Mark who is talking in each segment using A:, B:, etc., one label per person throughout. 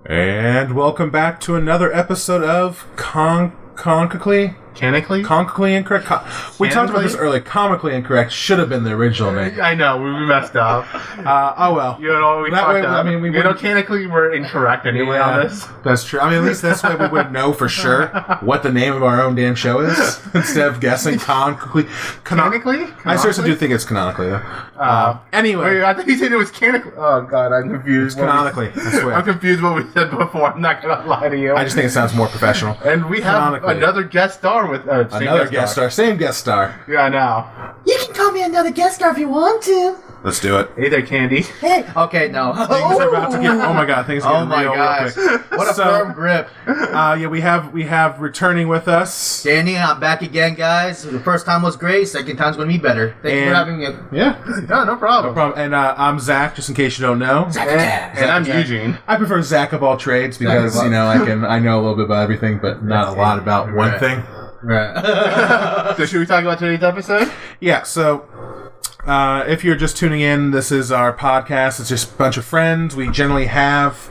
A: And welcome back to another episode of Canonically Incorrect. We talked about this earlier. Comically Incorrect should have been the original name.
B: I know, we messed up.
A: Oh well.
B: You know, we
A: that
B: fucked
A: way,
B: up.
A: I mean,
B: canonically we're incorrect anyway on this.
A: That's true. I mean, at least this way we would know for sure what the name of our own damn show is instead of guessing canonically. I seriously do think it's canonically though. Anyway,
B: wait, I think you said it was canonically. Oh god, I'm confused.
A: It's canonically. I swear.
B: I'm confused what we said before. I'm not gonna lie to you.
A: I just think it sounds more professional.
B: And we have another guest star with
A: another guest star. Same guest star.
B: Yeah, I know.
C: You can call me another guest star if you want to.
A: Let's do it.
B: Hey there, Candy.
C: Hey. Okay, no.
A: Things are about to get. Oh my god, things are getting real quick.
C: What a firm grip.
A: Yeah, we have returning with us.
C: Danny, I'm back again, guys. The first time was great. Second time's gonna be better. Thank you for having me.
A: Yeah,
B: no problem.
A: And I'm Zach, just in case you don't know.
B: And I'm Eugene.
A: I prefer Zach of all trades because I know a little bit about everything, but not a lot about one thing.
C: Right.
B: So should we talk about today's episode?
A: Yeah. So. If you're just tuning in, this is our podcast. It's just a bunch of friends. We generally have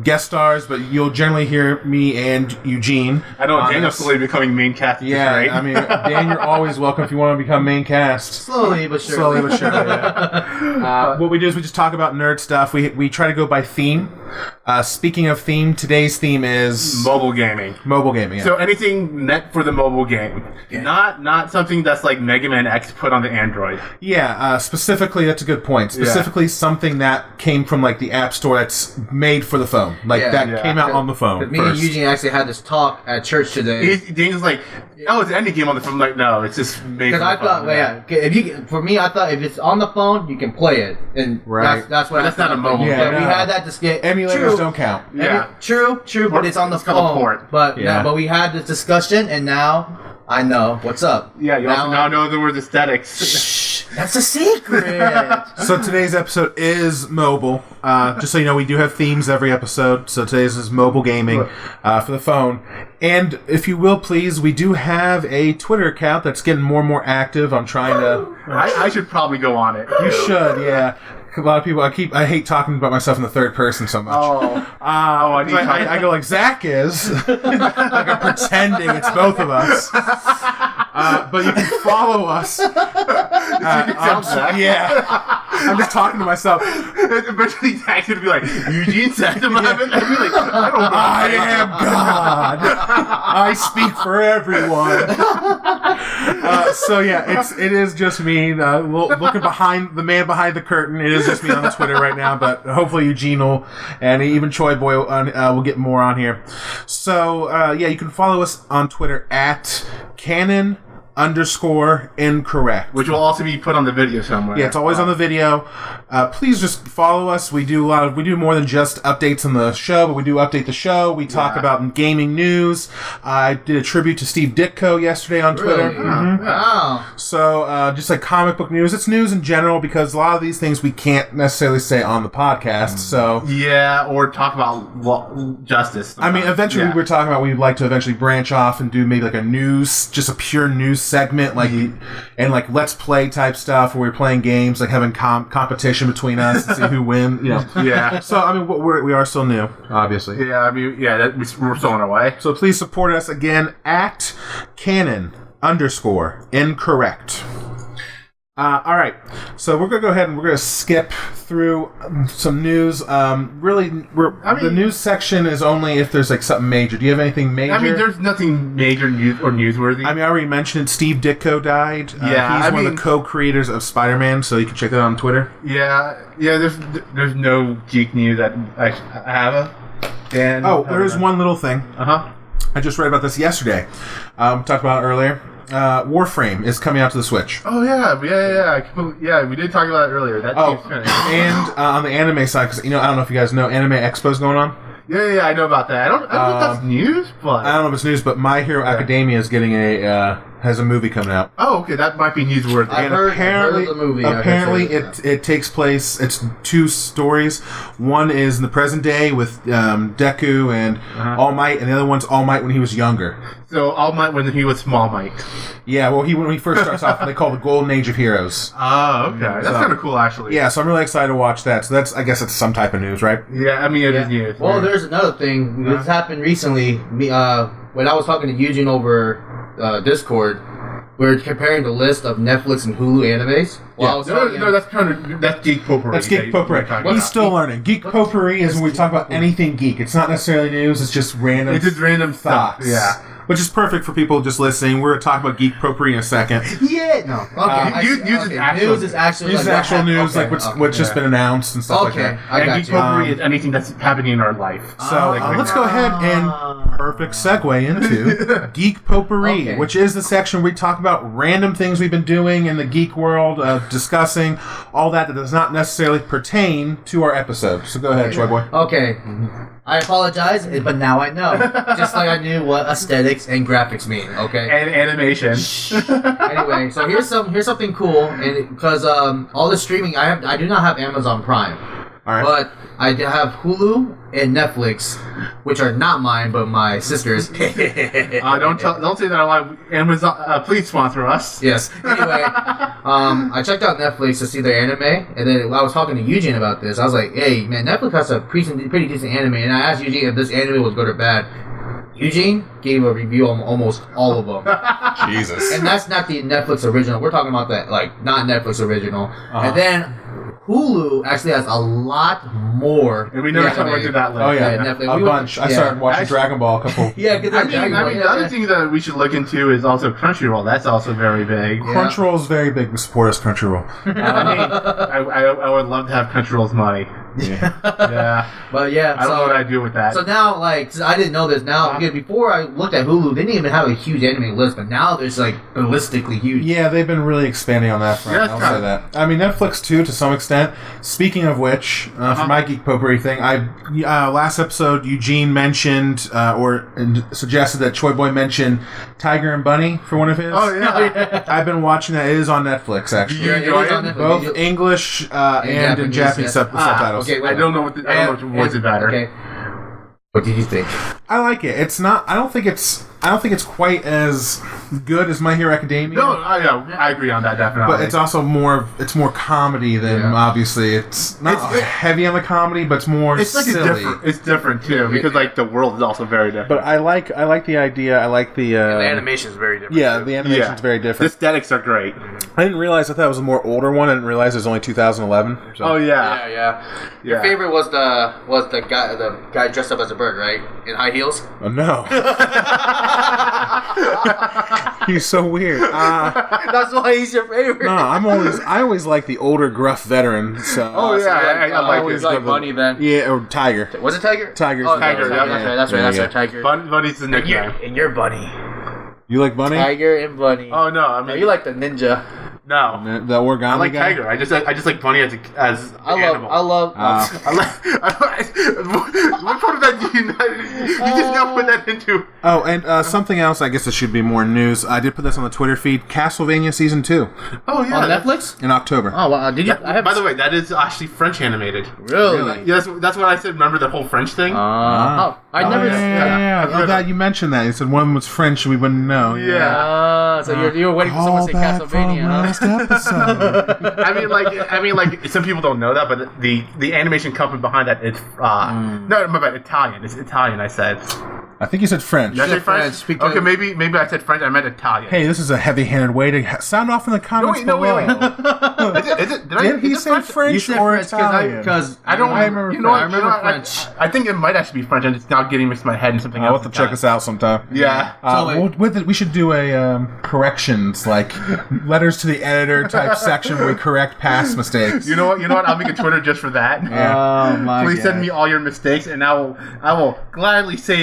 A: guest stars, but you'll generally hear me and Eugene.
B: I know Daniel's slowly becoming main cast.
A: Yeah,
B: right?
A: I mean, Dan, you're always welcome if you want to become main cast.
C: Slowly but surely.
A: Yeah. What we do is we just talk about nerd stuff. We try to go by theme. Speaking of theme, today's theme is
B: mobile gaming.
A: Mobile gaming. Yeah.
B: So anything meant for the mobile game, not something that's like Mega Man X put on the Android.
A: Yeah. Specifically, that's a good point. Specifically, something that came from like the App Store that's made for the phone, came out on the phone.
C: Me and Eugene actually had this talk at church today.
B: Daniel's like, oh, it's any game on the phone. I'm like, no, it's just made for the phone.
C: I thought if it's on the phone, you can play it, and that's what.
B: But that's not a mobile.
C: Yeah, we had that discussion.
A: Emulators don't count.
C: Yeah, true, but it's on the phone.
B: Port.
C: But we had this discussion, and now I know what's up.
B: Yeah, you also now know the word aesthetics.
C: Shh, that's a secret.
A: So today's episode is mobile. Just so you know, we do have themes every episode. So today's is mobile gaming for the phone. And if you will, please, we do have a Twitter account that's getting more and more active. I'm trying to...
B: I should probably go on it.
A: You should, yeah. A lot of people, I hate talking about myself in the third person so much. I go like Zach is. Like I'm pretending it's both of us. But you can follow us. I'm just talking to myself.
B: Eventually Zach's going to be like, Eugene said to I'd be like, I don't know.
A: I am God. I speak for everyone. So yeah, it is just me looking behind the man behind the curtain. It is just me on Twitter right now, but hopefully Eugene will, and even Choi Boy will get more on here. So you can follow us on Twitter at Canon_incorrect,
B: which will also be put on the video somewhere.
A: Yeah, it's always on the video. Please just follow us. We do more than just updates on the show, but we do update the show. We talk about gaming news. I did a tribute to Steve Ditko yesterday on Twitter.
C: Really? Mm-hmm. Wow.
A: So just like comic book news, it's news in general because a lot of these things we can't necessarily say on the podcast. So
B: or talk about justice.
A: I mean, eventually we're talking about we'd like to eventually branch off and do maybe like just a pure news segment, and like let's play type stuff where we're playing games, like having competition between us and see who wins.
B: Yeah.
A: So I mean, we are still new, obviously.
B: Yeah, I mean, we're still on our way.
A: So please support us again at Canon_incorrect. All right, so we're gonna go ahead and we're gonna skip through some news. The news section is only if there's like something major. Do you have anything major?
B: I mean, there's nothing major news or newsworthy.
A: I mean, I already mentioned Steve Ditko died. He's one of the co-creators of Spider-Man, so you can check that out on Twitter.
B: Yeah. There's no geek news that I have. And
A: there is one little thing.
B: I
A: just read about this yesterday. Talked about it earlier. Warframe is coming out to the Switch.
B: Oh yeah, we did talk about it earlier. That game's finished. And
A: on the anime side, because I don't know if you guys know, Anime Expo's going on.
B: Yeah, I know about that. I don't know if that's news, but
A: I don't know if it's news, but My Hero Academia is getting a has a movie coming out.
B: Oh, okay, that might be newsworthy.
C: I've heard of the movie.
A: Apparently, it takes place. It's 2 stories. One is in the present day with Deku and All Might, and the other one's All Might when he was younger.
B: So All Might when he was Small Might.
A: Yeah, well, when he first starts off, they call it the Golden Age of Heroes.
B: Oh, okay, that's kind of cool, actually.
A: Yeah, so I'm really excited to watch that. So I guess it's some type of news, right?
B: Yeah, I mean it is news.
C: Well, there's another thing. This happened recently. When I was talking to Eugene over Discord, we were comparing the list of Netflix and Hulu animes. Well,
B: No, that's geek potpourri.
A: That's geek potpourri. He's still learning. Geek potpourri is when we talk about anything geek. It's not necessarily news. It's just random.
B: It's just random
A: thoughts.
B: stuff. Yeah.
A: Which is perfect for people just listening. We're going to talk about geek potpourri in a second.
C: Yeah, no. Okay. News is actually
A: news, actual news, like what's just been announced and stuff like that.
B: And geek potpourri is anything that's happening in our life.
A: So let's go ahead and perfect segue into Geek Potpourri, which is the section where we talk about random things we've been doing in the geek world, discussing all that does not necessarily pertain to our episode. So go ahead, Troy Boy.
C: Okay. I apologize, but now I know. Just like I knew what aesthetics and graphics mean, okay?
B: And animation.
C: Anyway, so here's something cool, and because all the streaming I do not have Amazon Prime.
A: All right.
C: But I have Hulu and Netflix, which are not mine, but my sister's.
B: Don't say that out loud. Amazon, please sponsor us.
C: Yes. Anyway, I checked out Netflix to see their anime, and then I was talking to Eugene about this. I was like, "Hey, man, Netflix has a pretty decent anime," and I asked Eugene if this anime was good or bad. Eugene gave a review on almost all of them.
A: Jesus.
C: And that's not the Netflix original. We're talking about that, like, not Netflix original. And then Hulu actually has a lot more.
B: And we never went through that list.
A: Oh, yeah. Netflix. A bunch. I started watching Dragon Ball a couple.
C: Yeah, because
B: I mean, the other thing that we should look into is also Crunchyroll. That's also very big.
A: Crunchyroll is very big. We support us, Crunchyroll.
B: I mean, I would love to have Crunchyroll's money.
A: Yeah.
B: Yeah.
C: But yeah,
B: I don't know what I'd do with that.
C: So now, like, I didn't know this. Now, because before I looked at Hulu, they didn't even have a huge anime list, but now there's, like, ballistically huge.
A: Yeah, they've been really expanding on that front.
B: Yeah,
A: I'll say that. I mean, Netflix, too, to some extent. Speaking of which, for my Geek Potpourri thing, last episode, Eugene mentioned, or suggested that Choi Boy mention Tiger and Bunny for one of his.
B: Oh, yeah.
A: I've been watching that. It is on Netflix, actually.
B: You enjoy it?
A: Both English and in Japanese subtitles.
B: Okay, I don't know what voice is better.
C: Okay. What did you think?
A: I like it. It's not. I don't think it's quite as good as My Hero Academia.
B: No, I agree on that, definitely.
A: But it's also more comedy than obviously it's not heavy on the comedy, but it's more silly.
B: It's different too because like the world is also very different.
A: But I like the idea. I like the
C: animation is very different.
A: Yeah, the animation is very different.
B: The aesthetics are great.
A: I didn't realize. I thought it was a more older one. I didn't realize it was only 2011. So.
B: Oh yeah.
C: Your favorite was the guy dressed up as a bird, right? In high heels.
A: Oh no. He's so weird.
C: That's why he's your favorite.
A: No, I always like the older, gruff veteran. So.
B: I
C: always like Bunny then.
A: Yeah, or Tiger.
C: Was it Tiger?
A: Tiger.
B: Tiger.
C: That's right. Tiger.
B: Bunny's the nickname.
C: And you're Bunny.
A: You like Bunny?
C: Tiger and Bunny.
B: Oh no, I mean
C: you like the ninja.
B: No,
A: the origami
B: I like
A: guy?
B: Tiger. I just like Bunny as animal.
C: I love.
B: What part of that do you not? You just now put that into.
A: Oh, and something else. I guess it should be more news. I did put this on the Twitter feed. Castlevania season 2.
B: Oh yeah,
C: on Netflix
A: in October.
C: Oh wow, did you?
B: By the way, that is actually French animated.
C: Really?
B: Yeah, that's what I said. Remember the whole French thing?
C: I never.
A: Yeah. Oh, that you mentioned that. You said one was French, we wouldn't know.
B: Yeah.
C: So you're waiting for someone to say Castlevania.
B: I mean, like some people don't know that, but the animation company behind that is no, my bad, Italian. It's Italian. I said.
A: I think you said French.
B: Did I say French? Okay, maybe I said French. I meant Italian.
A: Hey, this is a heavy-handed way to sound off in the comments below.
B: Wait.
A: Did he say French or Italian?
C: Because
B: I don't
A: remember.
B: I remember French. I think it might actually be French, and it's now getting mixed in my head and something else.
A: I'll have to check us out sometime.
B: Yeah.
A: We should do a corrections, like letters to the editor type section where we correct past mistakes.
B: You know what? I'll make a Twitter just for that.
A: Yeah.
C: Oh my
B: Please send me all your mistakes, and I will gladly say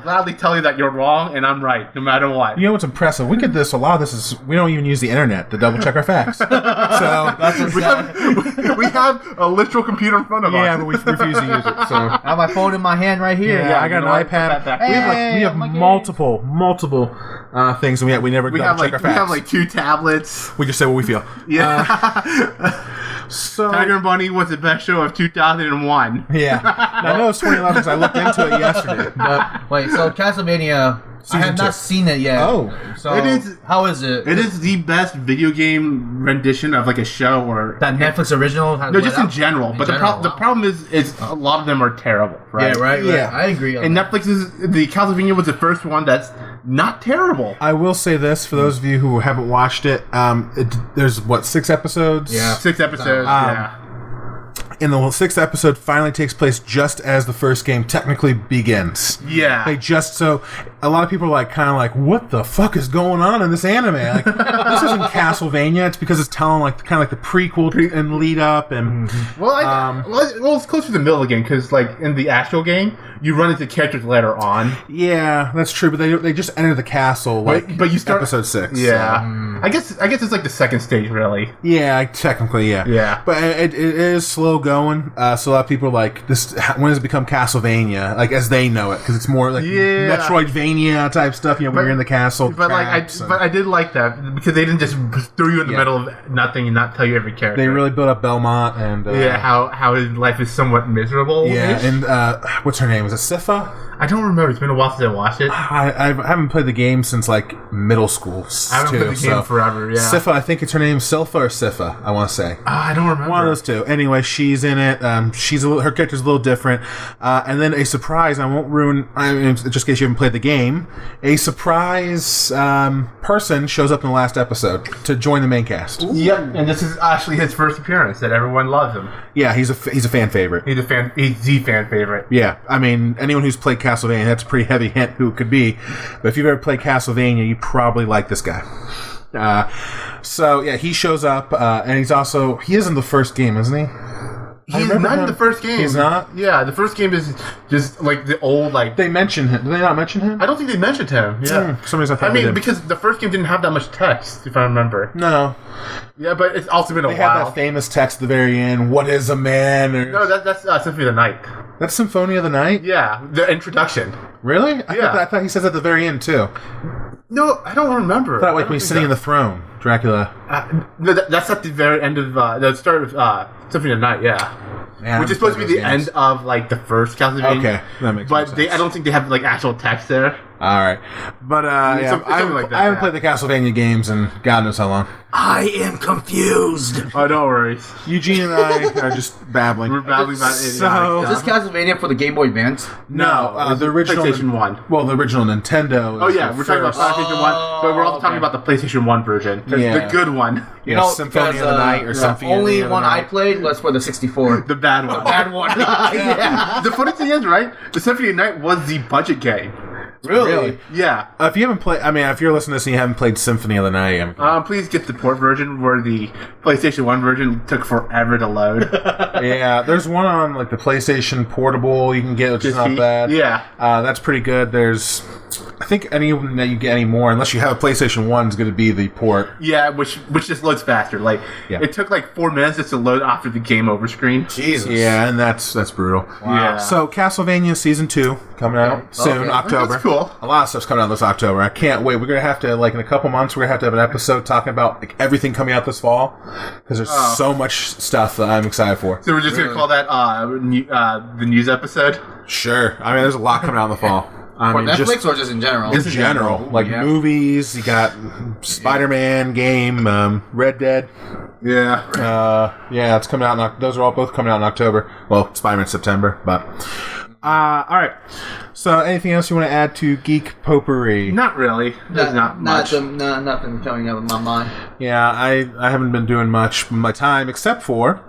B: gladly tell you that you're wrong and I'm right, no matter what.
A: You know what's impressive? We get this. A lot of this is we don't even use the internet to double check our facts. So that's what's
B: we have a literal computer in front of us.
A: yeah, but we refuse to use it. So
C: I have my phone in my hand right here.
A: yeah, I got an iPad. We have multiple things, and we never double check our facts.
B: We have like 2 tablets.
A: We just say what we feel.
B: Yeah.
A: So
B: Tiger and Bunny was the best show of 2001.
A: yeah, now, I know it's 2011 because I looked into it yesterday. But
C: Wait, so Castlevania, I have not seen it yet.
A: Oh.
C: So
B: It is-
C: how is it?
B: It is the best video game rendition of like a show or
C: that Netflix original? Has
B: no,
C: let
B: just in
C: out?
B: general.
C: In
B: But
C: general,
B: the
C: wow.
B: problem is a lot of them are terrible. Right?
C: Yeah, right.
A: Yeah.
C: I agree. On
B: And
C: that.
B: Netflix is the Castlevania was the first one that's not terrible.
A: I will say this for those of you who haven't watched it. There's 6 episodes.
C: Yeah.
B: 6 episodes. Yeah.
A: And the 6th episode finally takes place just as the first game technically begins.
B: Yeah.
A: So a lot of people are like, kind of like, what the fuck is going on in this anime? Like, this isn't Castlevania. It's because it's telling like kind of like the prequel and lead up and
B: Well, it's close to the middle again because, like, in the actual game, you run into characters later on.
A: yeah, that's true. But they just enter the castle like
B: But you start
A: episode 6.
B: Yeah,
A: so.
B: I guess it's like the second stage, really.
A: Yeah, technically, yeah.
B: Yeah.
A: But it is slow going. So a lot of people are like, this. When does it become Castlevania? Like as they know it, because it's more like
B: Yeah.
A: Metroidvania type stuff. You know, when you're in the castle.
B: But I did like that because they didn't just throw you in the
A: Yeah.
B: middle of nothing and not tell you every character.
A: they really built up Belmont and
B: how his life is somewhat miserable.
A: yeah. And what's her name? Is it Sypha?
B: I don't remember. It's been a while since I watched it.
A: I haven't played the game since like middle school.
B: I haven't played the game forever. Yeah,
A: Sypha, I think it's her name, Sylpha or Sypha. I want to say.
B: I don't remember.
A: One of those two. Anyway, she's in it. Her character's a little different. And then a surprise. I won't ruin. Just in case you haven't played the game, a surprise person shows up in the last episode to join the main cast.
B: Yep, and this is actually his first appearance. That everyone loves him.
A: Yeah, he's a fan favorite.
B: He's the fan favorite.
A: Yeah, I mean, anyone who's played Castlevania, that's a pretty heavy hint who it could be. But if you've ever played Castlevania, you probably like this guy. So yeah, he shows up, and he is in the first game, isn't he?
B: He's not in the first game.
A: He's not?
B: Yeah, the first game is just like the old like.
A: They mention him. Did they not mention him?
B: I don't think they mentioned him. Yeah.
A: For some reason I thought
B: I
A: they
B: mean,
A: did.
B: because the first game didn't have that much text, if I remember.
A: No.
B: Yeah, but it's also been a
A: They have
B: while.
A: that famous text at the very end, what is a man? Or,
B: No, that's Symphony of the Night.
A: that's Symphonia of the Night?
B: Yeah, the introduction.
A: Really?
B: Yeah.
A: I thought he says at the very end, too.
B: No, I don't remember.
A: I thought like when he's sitting in the throne, Dracula.
B: No, that's at the very end of the start of Symphony of the Night. Yeah.
A: Man,
B: Which is supposed to be the end of like the first Castlevania.
A: Okay, that makes more
B: But
A: sense.
B: I don't think they have like actual text there.
A: All right. But, yeah,
B: Something like that,
A: I haven't
B: yeah.
A: played the Castlevania games in God knows how long.
C: I am confused.
B: Oh, don't worry.
A: Eugene and I are just babbling.
B: We're babbling about
A: So-
C: Is this Castlevania for the Game Boy Advance?
A: No, the original
B: PlayStation 1.
A: Well, the original Nintendo.
B: Oh
A: is
B: yeah,
A: the
B: we're talking about
A: first.
B: PlayStation 1, but we're also talking about the PlayStation 1 version.
A: Yeah.
B: The good one.
A: You know, Symphony of the Night or
C: the
A: Symphony
C: only
A: of the
C: one I
A: Night.
C: played was for the 64.
B: The bad one.
C: Bad one. Yeah.
B: The funny thing is, right? The Symphony of the Night was the budget game.
A: Really?
B: Yeah.
A: If you haven't played, if you're listening to this and you haven't played Symphony of the Night,
B: Please get the port version where the PlayStation 1 version took forever to load.
A: yeah, there's one on like the PlayStation Portable you can get, which is not bad.
B: Yeah.
A: That's pretty good. There's, I think anyone that you get anymore, unless you have a PlayStation 1, is going to be the port.
B: Yeah, which just loads faster. Like
A: Yeah.
B: it took like 4 minutes just to load after the game over screen.
C: Jesus.
A: Yeah, and that's brutal.
B: Yeah.
A: So Castlevania Season 2 coming out soon,
C: Okay.
A: October.
B: That's cool.
A: A lot of stuff's coming out this October. I can't wait. We're gonna have to, like, in a couple months, we're gonna have to have an episode talking about like everything coming out this fall because there's so much stuff that I'm excited for.
B: So we're just gonna call that the news episode.
A: Sure. There's a lot coming out in the fall.
C: For Netflix or just in general?
A: Just in general, like
C: yeah.
A: movies. You got Spider-Man game, Red Dead.
B: Yeah.
A: Yeah, it's coming out. Those are both coming out in October. Well, Spider-Man September, but. All right. So, anything else you want to add to Geek Potpourri?
B: Not really. There's not much.
C: Nothing coming up in my mind.
A: Yeah, I haven't been doing much with my time except for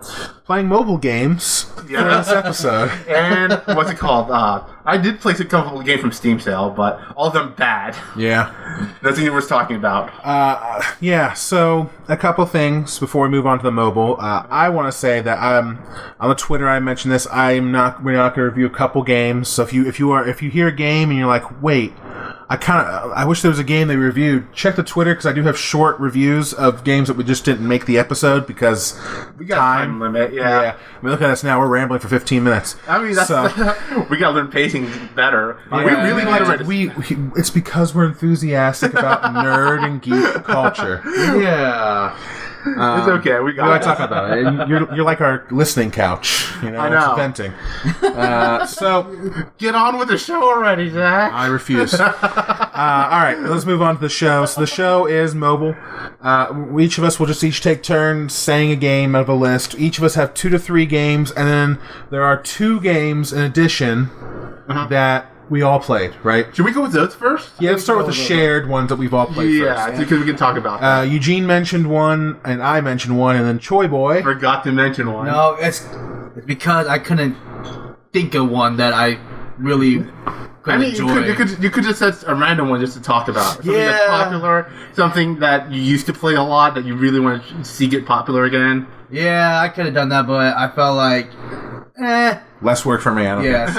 A: playing mobile games for this episode.
B: And what's it called? I did play a couple of games from Steam sale, but all of them bad.
A: Yeah.
B: Nothing worth talking about.
A: Yeah, so a couple things before we move on to the mobile. I want to say that on the Twitter I mentioned this. We're not going to review a couple games. So if you hear a game and you're like, wait, I wish there was a game they reviewed. Check the Twitter because I do have short reviews of games that we just didn't make the episode because
B: we got time limit. Yeah.
A: I mean, look at us now. We're rambling for 15 minutes.
B: I mean, we got to learn pacing better.
A: Yeah,
B: we really need to.
A: It's because we're enthusiastic about nerd and geek culture.
C: Yeah.
B: It's okay. We got
A: to talk about it. And you're like our listening couch. You know,
B: I know.
A: It's venting. So
B: get on with the show already, Zach.
A: I refuse. All right, let's move on to the show. So the show is mobile. Each of us will just each take turns saying a game out of a list. Each of us have 2 to 3 games, and then there are 2 games in addition that we all played, right?
B: Should we go with those first?
A: Yeah, let's start with the shared ones that we've all played first.
B: Yeah, because we can talk about that.
A: Eugene mentioned one, and I mentioned one, and then Choi Boy.
B: Forgot to mention one.
C: No, it's because I couldn't think of one that I really could enjoy.
B: You could just set a random one just to talk about. Something that's popular, something that you used to play a lot that you really want to see get popular again.
C: Yeah, I could have done that, but I felt like,
A: Less work for me, I don't
C: Yes.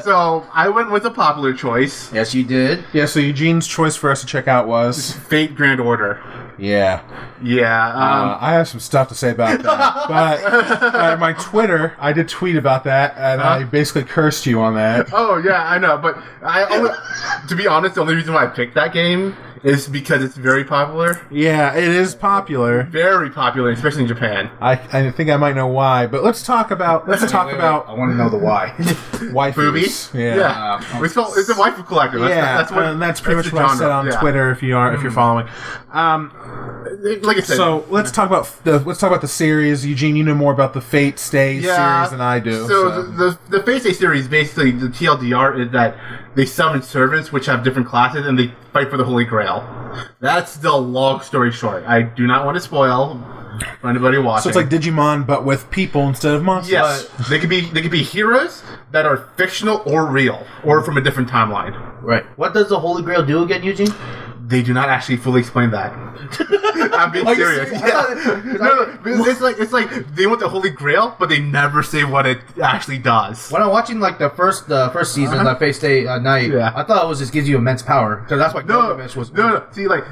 B: So, I went with a popular choice.
C: Yes, you did.
A: Yeah, so Eugene's choice for us to check out was...
B: Fate Grand Order.
A: Yeah.
B: Yeah.
A: I have some stuff to say about that. But my Twitter, I did tweet about that, and I basically cursed you on that.
B: Oh, yeah, I know. But to be honest, the only reason why I picked that game is because it's very popular.
A: Yeah, it is popular.
B: Very popular, especially in Japan.
A: I think I might know why, but let's talk about...
C: I want to know the why.
A: Waifus.
B: Boobies?
A: Yeah.
B: It's a waifu collector.
A: That's pretty much what I said on Twitter if you're following.
B: Like I said,
A: so let's talk about the series. Eugene, you know more about the Fate Stay series than I do.
B: So the Fate Stay series, basically, the TLDR is that they summon servants which have different classes and they fight for the Holy Grail. That's the long story short. I do not want to spoil for anybody watching.
A: So it's like Digimon, but with people instead of monsters.
B: Yes, they could be heroes that are fictional or real, or from a different timeline.
C: Right. What does the Holy Grail do again, Eugene?
B: They do not actually fully explain that. I'm being serious. It's like they want the Holy Grail, but they never say what it actually does.
C: When I'm watching like the first season of Fate Stay Night, I thought it was just gives you immense power because that's what Gilgamesh was.
B: No. See, like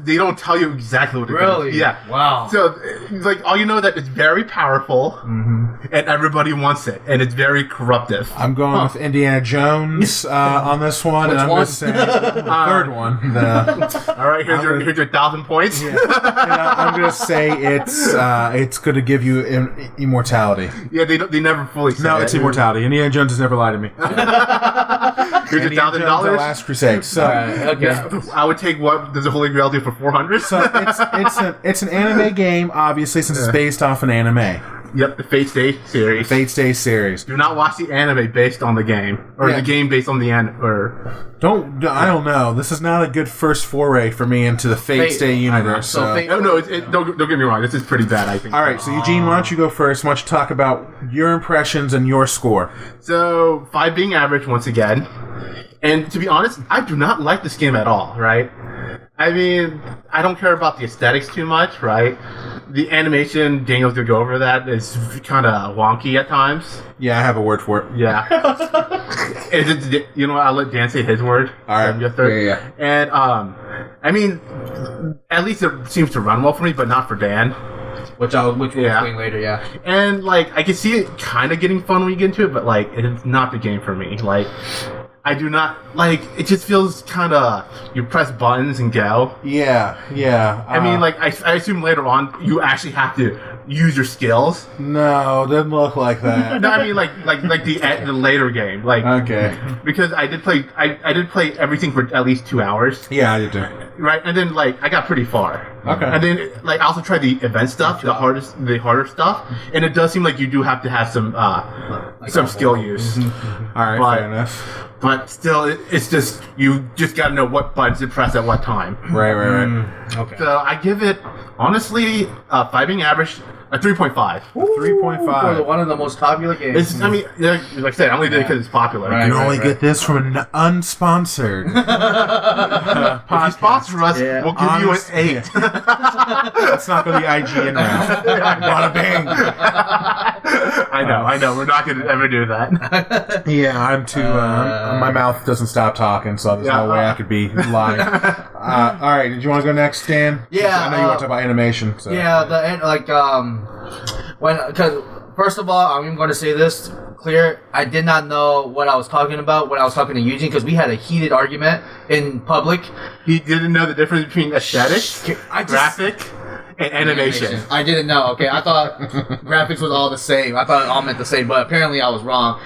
B: they don't tell you exactly what it
C: really.
B: Does. Yeah.
C: Wow.
B: So like all you know that it's very powerful, and everybody wants it, and it's very corruptive.
A: I'm going with Indiana Jones on this one, and I'm going to say the third one.
B: All right, here's your 1,000 points.
A: Yeah. I'm going to say it's going to give you immortality.
B: Yeah, they never fully say
A: No, it's immortality. Indiana Jones has never lied to me.
B: Here's your $1,000.
A: Last Crusade. So,
B: I would take what does the Holy Grail do for 400?
A: So it's an anime game, obviously, since it's based off an anime.
B: Yep, the Fate Stay series.
A: Fate Stay series.
B: Do not watch the anime based on the game, or the game based on the anime.
A: I don't know. This is not a good first foray for me into the Fate Stay universe.
B: Don't get me wrong. This is pretty bad, I think.
A: All right, so Eugene, why don't you go first? Why don't you talk about your impressions and your score?
B: So 5 being average once again, and to be honest, I do not like this game at all. Right? I mean, I don't care about the aesthetics too much. Right? The animation, Daniel's gonna go over that, is kind of wonky at times.
A: Yeah, I have a word for it.
B: Yeah. I'll let Dan say his word.
A: All right.
C: Yeah.
B: And, I mean, at least it seems to run well for me, but not for Dan.
C: Which we'll explain later, yeah.
B: And, like, I can see it kind of getting fun when you get into it, but, like, it's not the game for me. Like, I do not, like, it just feels kind of, you press buttons and go.
A: Yeah.
B: I mean, like, I assume later on, you actually have to use your skills.
A: No, it doesn't look like that.
B: No, I mean, like the later game. Like,
A: okay.
B: Because I did play everything for at least 2 hours.
A: Yeah, I did too.
B: Right? And then, like, I got pretty far.
A: Okay.
B: And then like I also tried the event stuff, the harder stuff, and it does seem like you do have to have some skill use.
A: All right,
B: But-
A: fair enough.
B: But still, it's just you just got to know what buttons to press at what time.
A: Right.
C: Okay.
B: So I give it honestly 5 being average a 3.5.
A: 3.5.
C: For one of the most popular games.
B: It's, I mean, like I said, I only did it because it's popular.
C: Right.
A: You can only get this from an unsponsored
B: If you
A: podcast.
B: sponsor us,
C: Yeah.
B: we'll give
A: Honest-
B: you an 8.
A: Let's not go the IGN route. Bada bang.
B: I know. We're not going to ever do that.
A: Yeah, I'm too. My mouth doesn't stop talking, so there's no way I could be lying. All right, did you want to go next, Dan?
C: Yeah,
A: I know you want to talk about animation. So.
C: Yeah, because first of all, I'm going to say this clear. I did not know what I was talking about when I was talking to Eugene because we had a heated argument in public.
B: He didn't know the difference between aesthetics, graphic, and animation.
C: I didn't know. Okay, I thought graphics was all the same. I thought it all meant the same, but apparently I was wrong.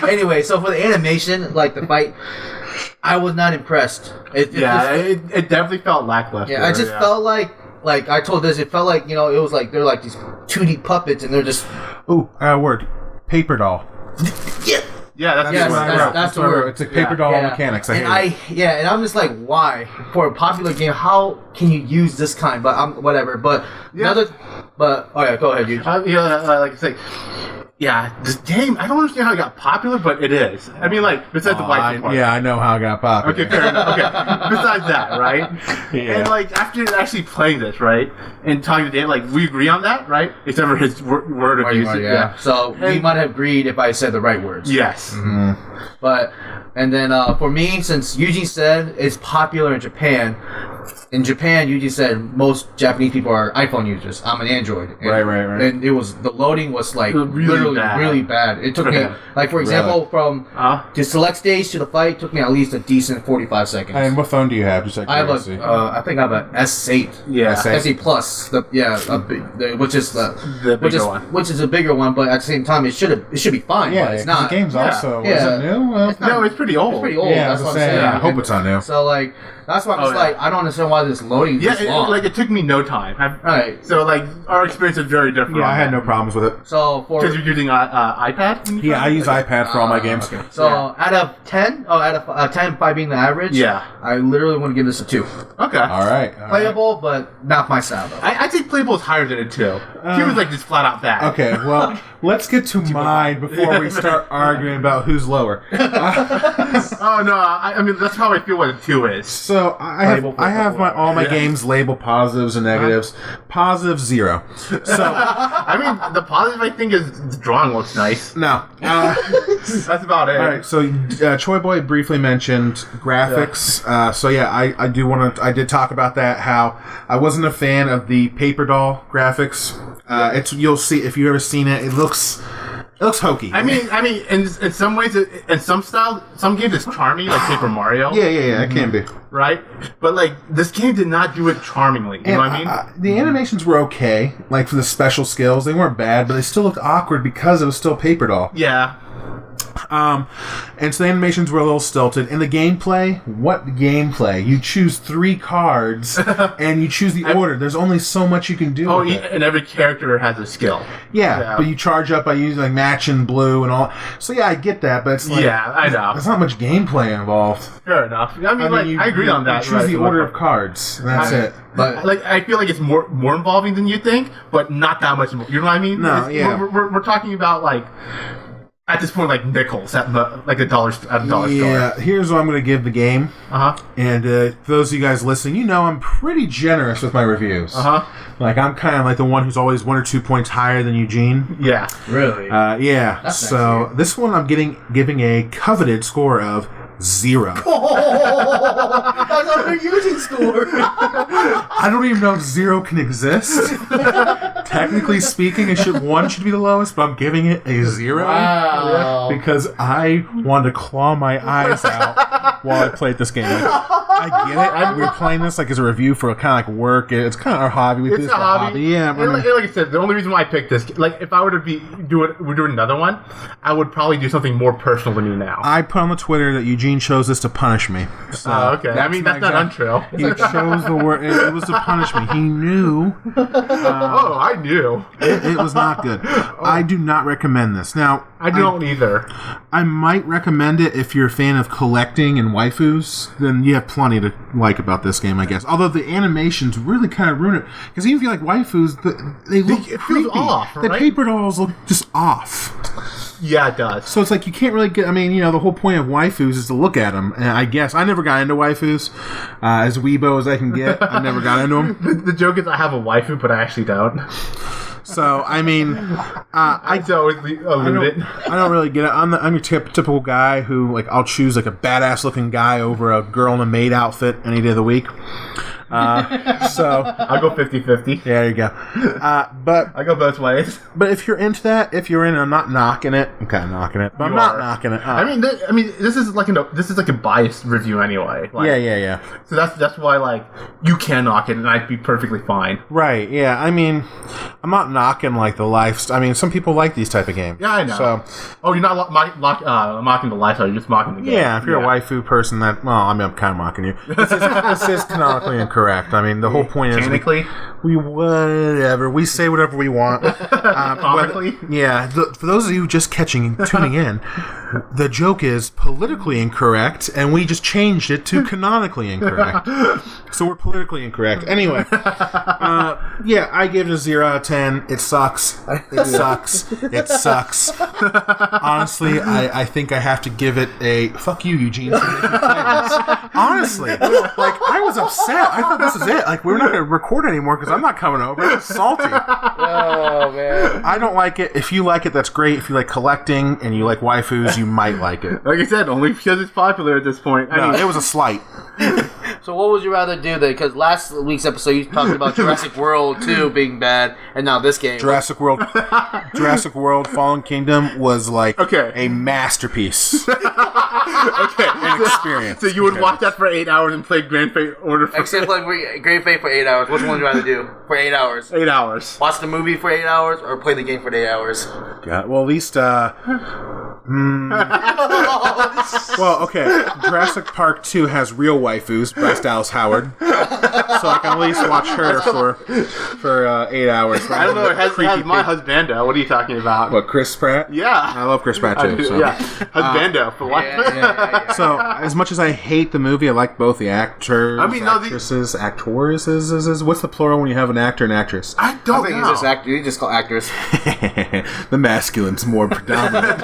C: Anyway, so for the animation, like the fight, I was not impressed. It
B: definitely felt lackluster.
C: Yeah, I just felt like I told this, it felt like, it was like they're like these 2D puppets and they're just...
A: Ooh, word. Paper doll.
C: Yeah.
B: Yeah, that's
C: Yes,
B: what I wrote.
C: that's the
A: what I wrote.
C: word.
A: It's like paper doll
C: Yeah.
A: mechanics. I
C: And
A: hate it.
C: and I'm just like, why? For a popular game, how can you use this kind? But whatever. But oh yeah, go ahead, dude.
B: Like I say, yeah, this game, I don't understand how it got popular, but it is. I mean, like, besides the white part.
A: Yeah, I know how it got popular.
B: Okay, fair enough. Okay, besides that, right?
A: Yeah.
B: And, like, after actually playing this, right, and talking to Dan, like, we agree on that, right? Except for his word of usage.
C: Yeah. So we
B: And-
C: might have agreed if I said the right words.
B: Yes.
C: But and then for me, since Yuji said it's popular in Japan, Yuji said most Japanese people are iPhone users. I'm an Android. And,
A: Right.
C: And the loading was like
B: Really
C: literally
B: bad.
C: really bad. It took me
B: Yeah.
C: like for example from the select stage to the fight took me at least a decent 45 seconds.
A: And what phone do you have? Just like
C: I have
A: curiosity.
C: I think I have a S8.
B: Yeah.
C: S8 Plus, which is which is a bigger one, but at the same time it should be fine.
A: yeah,
C: but it's
A: 'cause
C: not.
A: the game's
B: Yeah.
A: also
C: Yeah.
A: is it new? Well,
B: No, it's pretty old.
C: It's pretty old.
A: yeah,
C: That's
A: I
C: what
A: was
C: I'm
A: saying.
C: saying.
A: I hope it's not new.
C: So like that's why I'm just like I don't understand why this loading
B: Yeah,
C: is this long.
B: it took me no time.
C: Alright.
B: So, like, our experience is very different.
A: Yeah, I had no problems with it.
C: So for
B: Because you're using iPad? when you
A: Yeah,
B: tried
A: I
B: it?
A: use iPad for all my games.
C: okay. So out of 10, out of 10, 5 being the average.
B: Yeah.
C: I literally want to give this a 2.
B: Okay.
A: All right.
C: Playable, but not my style though.
B: I think playable is higher than a 2. 2 is like just flat out bad.
A: Okay, well, let's get to mine before we start arguing about who's lower.
B: Oh no, I mean that's how I feel what a 2 is.
A: So I have all my games labeled positives and negatives. Positive 0. So
B: I mean the positive I think is the drawing looks nice.
A: no.
B: That's about it.
A: All right. So Choi Boy briefly mentioned graphics. So yeah, I do want to. I did talk about that. How I wasn't a fan of the paper doll graphics. You'll see if you've ever seen it. It looks hokey.
B: I mean, in some ways, in some style, some games it's charming, like Paper Mario.
A: Yeah. It can be.
B: Right? But, like, this game did not do it charmingly. You know what I mean?
A: The animations were okay, like for the special skills. They weren't bad, but they still looked awkward because it was still paper doll.
B: Yeah.
A: And so the animations were a little stilted. And the gameplay, what gameplay? You choose 3 cards, and you choose the order. There's only so much you can do with it.
B: And every character has a skill.
A: Yeah, but you charge up by using like match and blue and all. So yeah, I get that, but it's like
B: I know.
A: there's not much gameplay involved.
B: Fair enough. I mean, I agree on that.
A: You choose the order of cards, and that's it.
C: But
B: Like, I feel like it's more involving than you think, but not that much more. You know what I mean?
A: No, yeah.
B: We're talking about, like, at this point, like, nickels at a dollar store.
A: Yeah, here's what I'm going to give the game.
B: Uh-huh.
A: And for those of you guys listening, you know I'm pretty generous with my reviews.
B: Uh-huh.
A: Like, I'm kind of like the one who's always 1 or 2 points higher than Eugene.
B: Yeah.
C: really,
A: Yeah,
C: That's
A: so
C: nice of you.
A: this one I'm giving a coveted score of 0.
C: that's under Yuji's score.
A: I don't even know if 0 can exist. Technically speaking, one should be the lowest, but I'm giving it a 0
C: Wow.
A: because I wanted to claw my eyes out while I played this game. I get it. We're playing this like as a review for kind of like work. It's kind of our hobby. We do
B: It's
A: this
B: a
A: for
B: hobby.
A: Yeah.
B: And like I said, the only reason why I picked this, like, if I were to we're doing another one, I would probably do something more personal than you now.
A: I put on the Twitter that Eugene chose this to punish me. So
B: Okay. I mean, that's not untrue.
A: He chose the word. It was to punish me. He knew.
B: Oh, I knew.
A: It was not good. I do not recommend this. Now,
B: I don't either.
A: I might recommend it if you're a fan of collecting and waifus. Then you have plenty to like about this game, I guess. Although the animations really kind of ruin it, because even if you like waifus, they look
B: It feels
A: creepy.
B: off,
A: The
B: right?
A: paper dolls look just off.
B: Yeah, it does.
A: So it's like you can't really get. I mean, the whole point of waifus is to look at them. And I guess I never got into waifus. As weebo as I can get, I never got into them.
B: The joke is I have a waifu, but I actually don't.
A: So I mean,
B: I always allude it.
A: I don't really get it. I'm your typical guy who, like, I'll choose like a badass looking guy over a girl in a maid outfit any day of the week. So
B: I'll go 50-50.
A: there you go. But
B: I go both ways.
A: But if you're into that, I'm not knocking it. I'm kind of knocking it, but I'm not knocking it.
B: I mean, this is like a biased review anyway. Like,
A: yeah.
B: So that's why, like, you can knock it, and I'd be perfectly fine.
A: Right. Yeah. I mean, I'm not knocking like the life. I mean, some people like these type of games.
B: Yeah, I know.
A: So
B: You're not mocking the lifestyle. You're just mocking the game.
A: yeah, if you're a waifu person, I'm kind of mocking you. This is canonically incorrect. I mean, the whole point is
B: Canonically?
A: we say whatever we want.
B: Comically?
A: For those of you just tuning in, the joke is politically incorrect, and we just changed it to canonically incorrect. So we're politically incorrect. Anyway, I gave it a 0 out of 10. It sucks. It sucks. It sucks. Honestly, I think I have to give it a fuck you, Eugene. For making me play this. Honestly, like, I was upset. I thought this is it. Like, we're not going to record anymore because I'm not coming over. I'm salty.
C: Oh, man.
A: I don't like it. If you like it, that's great. If you like collecting and you like waifus, you might like it.
B: Like I said, only because it's popular at this point.
A: No, it was a slight.
C: So what would you rather do then? Because last week's episode you talked about Jurassic World 2 being bad, and now this game.
A: Jurassic World Fallen Kingdom was like a masterpiece. An experience.
B: So you would watch that for 8 hours and play Grand Fate Order for
C: Except like Great Fate for 8 hours. Which one would you rather do for 8 hours?
B: 8 hours.
C: Watch the movie for 8 hours or play the game for 8 hours?
A: God, well, at least well, okay. Jurassic Park 2 has real waifus, Bryce Dallas Howard, so I can at least watch her for 8 hours.
B: I don't know. It has my husbando. What are you talking about?
A: What, Chris Pratt?
B: Yeah,
A: I love Chris Pratt too. So.
B: Yeah, husbando for life.
C: Yeah.
A: So, as much as I hate the movie, I like both the actors, actresses, actors. What's the plural when you have an actor and actress?
B: I don't
C: think
B: know.
C: it's just you just call actors.
A: The masculine's more predominant.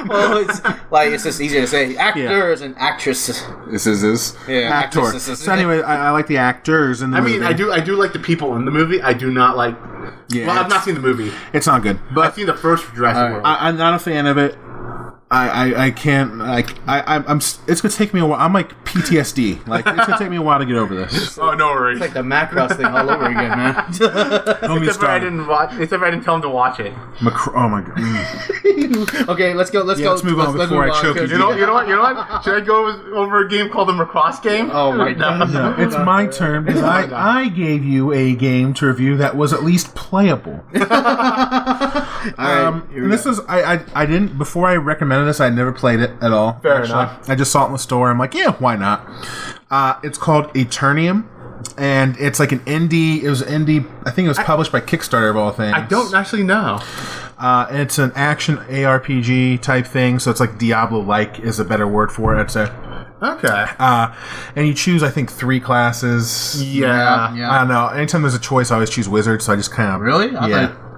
C: Well, it's just easier to say actors and actresses.
A: This is actor.
C: Actresses.
A: So anyway, I like the actors in the movie.
B: I do like the people in the movie. I do not like.
A: Yeah,
B: well, I've not seen the movie.
A: It's not good, but
B: I've seen the first Jurassic World.
A: I'm not a fan of it. I can't. I'm. It's gonna take me a while. I'm like PTSD. Like, it's gonna take me a while to get over this.
B: Oh, no worries.
C: It's like the Macross thing all over again, man.
B: Except for I didn't tell him to watch it.
A: Oh my god.
C: Okay, let's go. Let's
A: move on before I choke you.
B: You know what? Should I go over a game called the Macross game?
C: Oh my god.
A: No, it's my turn because I gave you a game to review that was at least playable. And this is I didn't before I recommended this. I never played it at all.
B: Fair enough.
A: I just saw it in the store. I'm like, yeah, why not? It's called Eternium, and it's like an indie. It was indie. I think it was published by Kickstarter of all things.
B: I don't actually know.
A: It's an action ARPG type thing, so it's like Diablo-like is a better word for it, I'd say.
B: Okay.
A: And you choose, I think, 3 classes.
B: Yeah.
A: I don't know. Anytime there's a choice, I always choose Wizard, so I just kind of...
C: Really?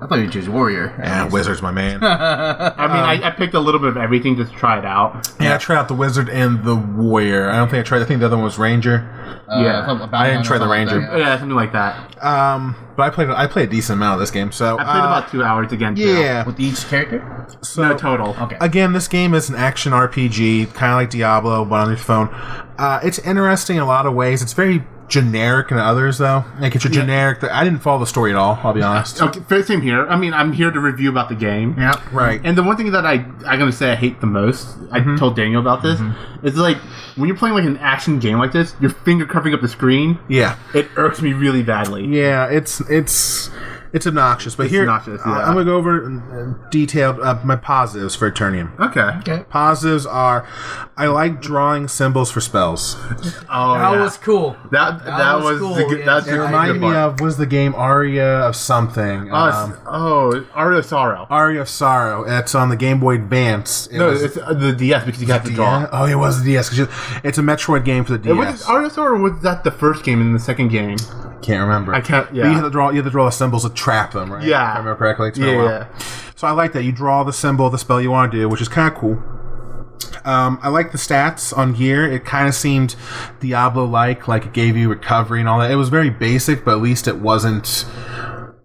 C: I thought you chose Warrior.
A: Yeah, Wizard's my man.
B: I mean, I picked a little bit of everything just to try it out.
A: Yeah, I tried out the Wizard and the Warrior. I think the other one was Ranger. I didn't try the Ranger.
B: Yeah, something like that.
A: But I played a decent amount of this game, so...
B: I played about 2 hours again, too.
A: Yeah.
C: With each character?
A: So,
B: no, total.
C: Okay.
A: Again, this game is an action RPG, kind of like Diablo, but on your phone. It's interesting in a lot of ways. It's very generic in others, though. Like, it's a generic... I didn't follow the story at all, I'll be honest.
B: Okay, same here. I mean, I'm here to review about the game.
C: Yeah.
A: Right.
B: And the one thing that I'm going to say I hate the most, I told Daniel about this, is like, when you're playing like an action game like this, your finger covering up the screen,
A: Yeah.
B: it irks me really badly.
A: Yeah, it's obnoxious. But here,
B: obnoxious, yeah.
A: I'm going to go over detailed my positives for Eternium.
B: Okay.
A: Positives are, I like drawing symbols for spells.
B: Oh,
C: That
B: yeah.
C: was cool.
B: That was
C: cool,
B: the good,
C: yeah.
B: that's
A: It
B: the
A: reminded
B: good
A: me
B: part.
A: of, was the game Aria of something?
B: Aria of Sorrow.
A: Aria of Sorrow. It's on the Game Boy Advance.
B: It's the DS because you got to draw.
A: Oh, it was the DS. 'Cause it's a Metroid game for the DS.
B: Was Aria of Sorrow, or was that the first game and the second game?
A: Can't remember.
B: I can't.
A: But
B: Yeah.
A: you have to draw the symbols to trap them, right?
B: Yeah.
A: If I remember correctly. It's been a
B: Yeah,
A: while.
B: yeah.
A: So I like that. You draw the symbol of the spell you want to do, which is kind of cool. I like the stats on gear. It kind of seemed Diablo-like, like it gave you recovery and all that. It was very basic, but at least it wasn't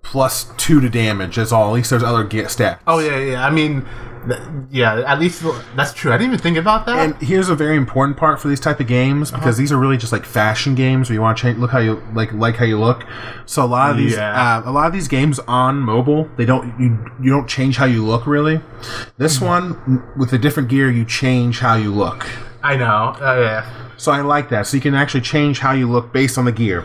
A: +2 to damage. That's all. At least there's other stats.
B: Oh yeah. I mean, at least that's true. I didn't even think about that.
A: And here's a very important part for these type of games, because these are really just like fashion games where you want to change, look how you like how you look. So a lot of these games on mobile, you don't change how you look really. This one with the different gear, you change how you look.
B: I know. Yeah.
A: So I like that. So you can actually change how you look based on the gear.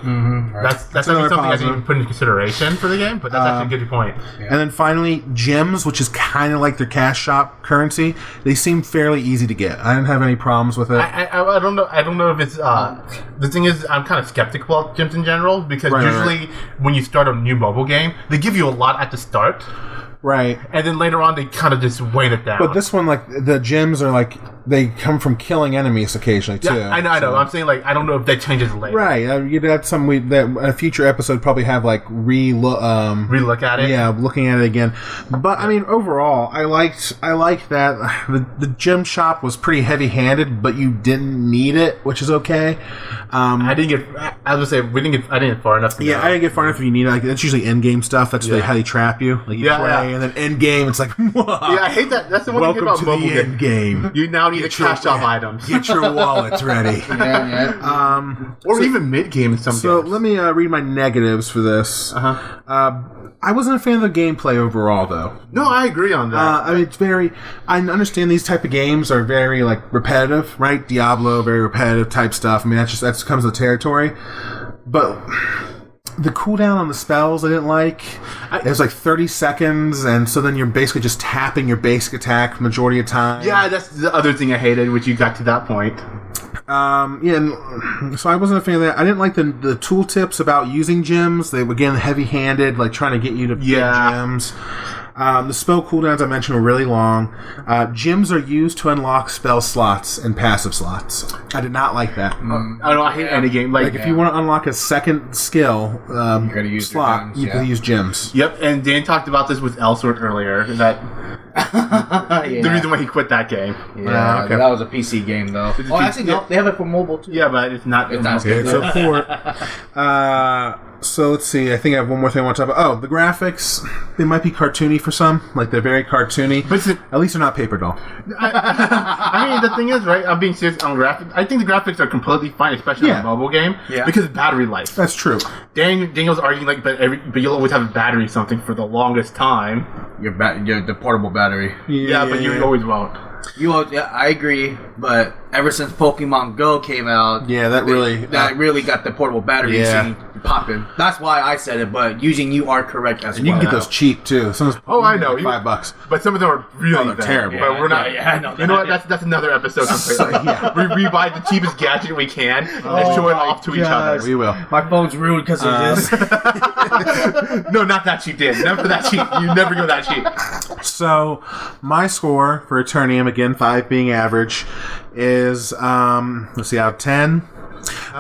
B: That's actually
A: another
B: something I
A: positive.
B: didn't even put into consideration for the game, but that's actually a good point.
A: And then finally, gems, which is kind of like their cash shop currency. They seem fairly easy to get. I didn't have any problems with it.
B: I don't know. I don't know if it's the thing is I'm kind of skeptical of gyms in general because usually when you start a new mobile game, they give you a lot at the start.
A: Right.
B: And then later on, they kind of just weight it down.
A: But this one, like, the gems are like, they come from killing enemies occasionally, too.
B: Yeah, I know. I'm saying, like, I don't know if that changes later.
A: Right. That's something that a future episode probably have, like,
B: Relook at it?
A: Yeah, looking at it again. But, I mean, overall, I liked that. The gem shop was pretty heavy-handed, but you didn't need it, which is okay.
B: I didn't get, I was going to say, I didn't get far enough to know.
A: I didn't get far enough if you need it. Like, that's usually end-game stuff. That's really how they trap you. Like, you play, and then end-game, it's like,
B: yeah, I hate that. That's the one thing
A: welcome
B: about
A: to
B: mobile
A: the end game.
B: You now need to cash off items.
A: Get your wallets ready.
B: Or even mid-game in some
A: So
B: games.
A: let me read my negatives for this. I wasn't a fan of the gameplay overall, though.
B: No, I agree on that.
A: I mean, it's very. I understand these type of games are very like repetitive, right? Diablo, very repetitive type stuff. I mean, that comes with the territory. But the cooldown on the spells I didn't like. It was like 30 seconds, and so then you're basically just tapping your basic attack majority of time.
B: Yeah, that's the other thing I hated, which you got to that point.
A: And so I wasn't a fan of that. I didn't like the tooltips about using gems. They were, again, heavy-handed, like trying to get you to get gems. The spell cooldowns I mentioned were really long. Gems are used to unlock spell slots and passive slots. I did not like that.
B: I don't know, I hate any game. Like
A: If you want to unlock a second skill
C: you gotta use
A: slot,
C: your gems,
A: you can use gems.
B: Yep, and Dan talked about this with Elsword earlier, that the reason why he quit that game.
C: Yeah,
A: okay.
C: that was a PC game though.
B: It's a
C: Oh,
B: PC
C: actually, no, they have it for mobile too.
B: Yeah, but it's not.
C: It's not
A: Okay, so so let's see. I think I have one more thing I want to talk about. Oh, the graphics. They might be cartoony for some. Like, they're very cartoony.
B: But
A: at least they're not paper doll.
B: I mean, the thing is, right? I'm being serious on graphics. I think the graphics are completely fine, especially on a mobile game, because of battery life.
A: That's true.
B: Daniel's arguing like, but you'll always have a battery something for the longest time.
C: The portable battery.
B: Yeah, but you always won't.
C: I agree, but ever since Pokemon Go came out,
A: that
C: really got the portable battery scene popping. That's why I said it. But Eugene, you are correct as
A: And
C: well.
A: you can get those cheap too.
B: I know.
A: Like $5.
B: But some of them are really
A: they're
B: bad.
A: terrible.
B: But we're not.
C: Yeah, I know
B: You know what? That's another episode. We buy the cheapest gadget we can and show it off to each other.
A: We will.
C: My phone's ruined because of this.
B: No, not that cheap, Dan. Never that cheap. You never go that cheap.
A: So, my score for Eternium, again, 5 being average, is, let's see, out of 10.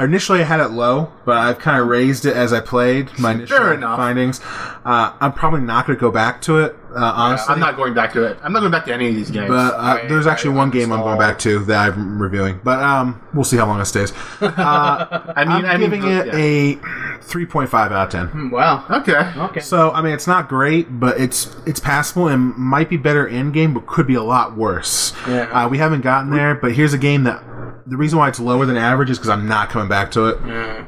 A: Initially, I had it low, but I've kind of raised it as I played. My initial findings. I'm probably not going to go back to it, honestly.
B: I'm not going back to it. I'm not going back to any of these games.
A: But there's actually one game I'm going back to that I'm reviewing. But we'll see how long it stays. I'm giving it a 3.5 out of 10.
C: Wow.
B: Okay.
A: So, I mean, it's not great, but it's passable and might be better in-game, but could be a lot worse.
C: Yeah.
A: We haven't gotten there, but here's a game that the reason why it's lower than average is because I'm not coming back to it.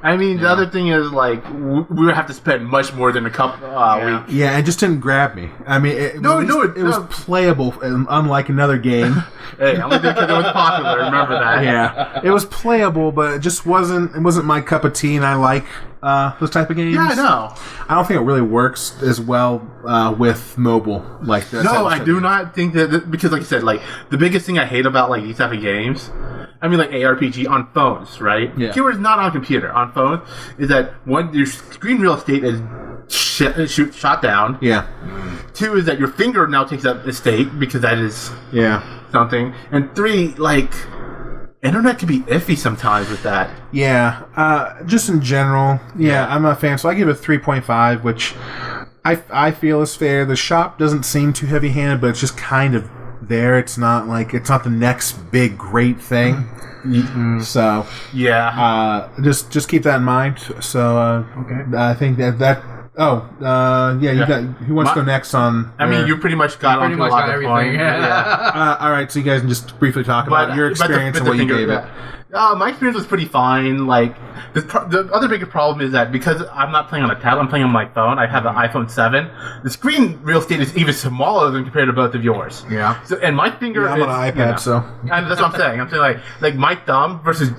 B: I mean, the other thing is, like, we would have to spend much more than a couple weeks.
A: Yeah, it just didn't grab me. I mean, it was playable, unlike another game.
B: Hey, only because it was popular. Remember that?
A: Yeah, it was playable, but it just wasn't my cup of tea, and I like those type of games.
B: Yeah, I know.
A: I don't think it really works as well with mobile like that.
B: No, I do not think that, because like I said, like, the biggest thing I hate about, like, these type of games, I mean, like ARPG on phones, right?
A: Yeah.
B: Keyword is not on computer. On phones, is that one, your screen real estate is shot down.
A: Yeah.
B: Two is that your finger now takes up the state, because that is something. And three, like, internet can be iffy sometimes with that.
A: Yeah. Just in general, I'm a fan. So I give it 3.5, which I feel is fair. The shop doesn't seem too heavy-handed, but it's just kind of there. It's not the next big great thing. So just keep that in mind. So
C: Okay.
A: I think that. Oh, you got. Who wants to go next on?
B: I mean, you pretty much got
C: pretty much got everything.
B: Yeah.
A: All right, so you guys can just briefly talk about your experience and what you gave it.
B: My experience was pretty fine. Like, the other big problem is that because I'm not playing on a tablet, I'm playing on my phone. I have an iPhone 7. The screen real estate is even smaller than compared to both of yours.
C: Yeah.
B: So, and my finger
A: I'm
B: is,
A: on an iPad, so
B: and that's what I'm saying. I'm saying like my thumb versus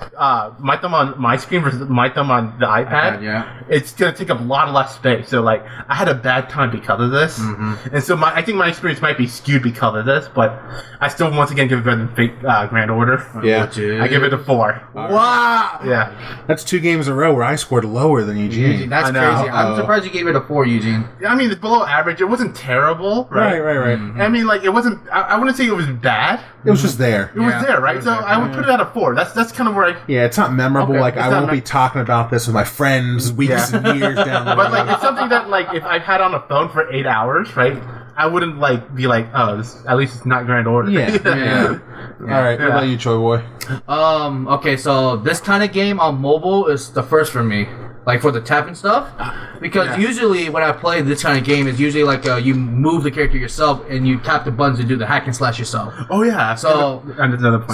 B: my thumb on my screen versus my thumb on the iPad. It's gonna take up a lot less space. So like I had a bad time because of this, and so I think my experience might be skewed because of this. But I still once again give it better than Fate Grand Order.
A: Yeah.
B: I give it a 4.
A: Wow.
B: Yeah.
A: That's 2 games in a row where I scored lower than Eugene.
C: That's crazy. I'm surprised you gave it a 4, Eugene.
B: I mean, it's below average. It wasn't terrible, right?
A: Right.
B: I mean, like, it wasn't. I wouldn't say it was bad.
A: It was just there.
B: It was there, right? So I would put it at a 4. That's kind of where I.
A: Yeah, it's not memorable.
B: Okay,
A: like,
B: it's
A: I
B: not
A: won't be talking about this with my friends weeks and years down the road.
B: But like, it's something that like, if I had on a phone for 8 hours, right? I wouldn't like be like, oh, at least it's not Grand Order.
A: Yeah. All right. What about you, Choi Boy?
C: Okay, so this kind of game on mobile is the first for me. Like for the tapping stuff, because usually when I play this kind of game, it's usually like you move the character yourself and you tap the buttons to do the hack and slash yourself.
B: Oh yeah.
C: So
B: another point.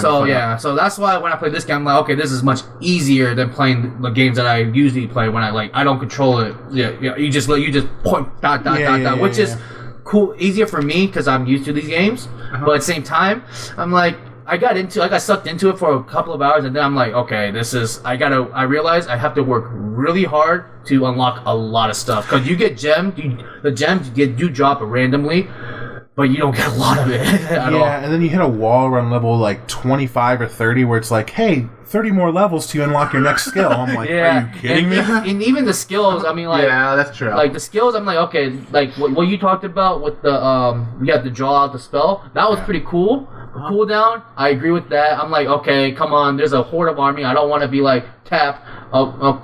C: So that's why when I play this game, I'm like, okay, this is much easier than playing the games that I usually play when I don't control it. Yeah. You just point dot, which is cool, easier for me because I'm used to these games. But at the same time, I'm like, I got sucked into it for a couple of hours, and then I'm like, okay, I realize I have to work really hard to unlock a lot of stuff. Because you get gems, the gems do drop randomly, but you don't get a lot of it at all.
A: Yeah, and then you hit a wall around level like 25 or 30 where it's like, hey, 30 more levels to unlock your next skill. I'm like, are you kidding me?
C: And even the skills, I mean, like,
B: yeah, that's true.
C: Like the skills, I'm like, okay, like what you talked about with the you have to draw out the spell. That was pretty cool. Cooldown, I agree with that. I'm like, okay, come on, there's a horde of army. I don't want to be like tap.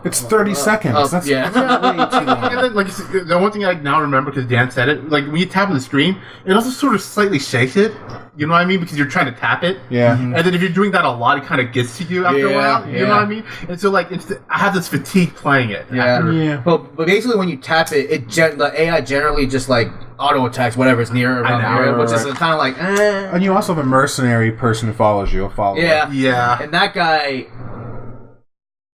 A: It's 30 seconds. That's way too long.
B: And then, like, the one thing I now remember because Dan said it, like when you tap on the screen, it also sort of slightly shakes it. You know what I mean? Because you're trying to tap it.
A: Yeah.
B: And then if you're doing that a lot, it kind of gets to you after a while. You know what I mean? And so like, I have this fatigue playing it.
A: Yeah.
C: But basically, when you tap it, the AI generally just like auto attacks whatever's near around the area, which is kind of like.
A: And you also have a mercenary person who follows you.
B: Yeah.
C: And that guy.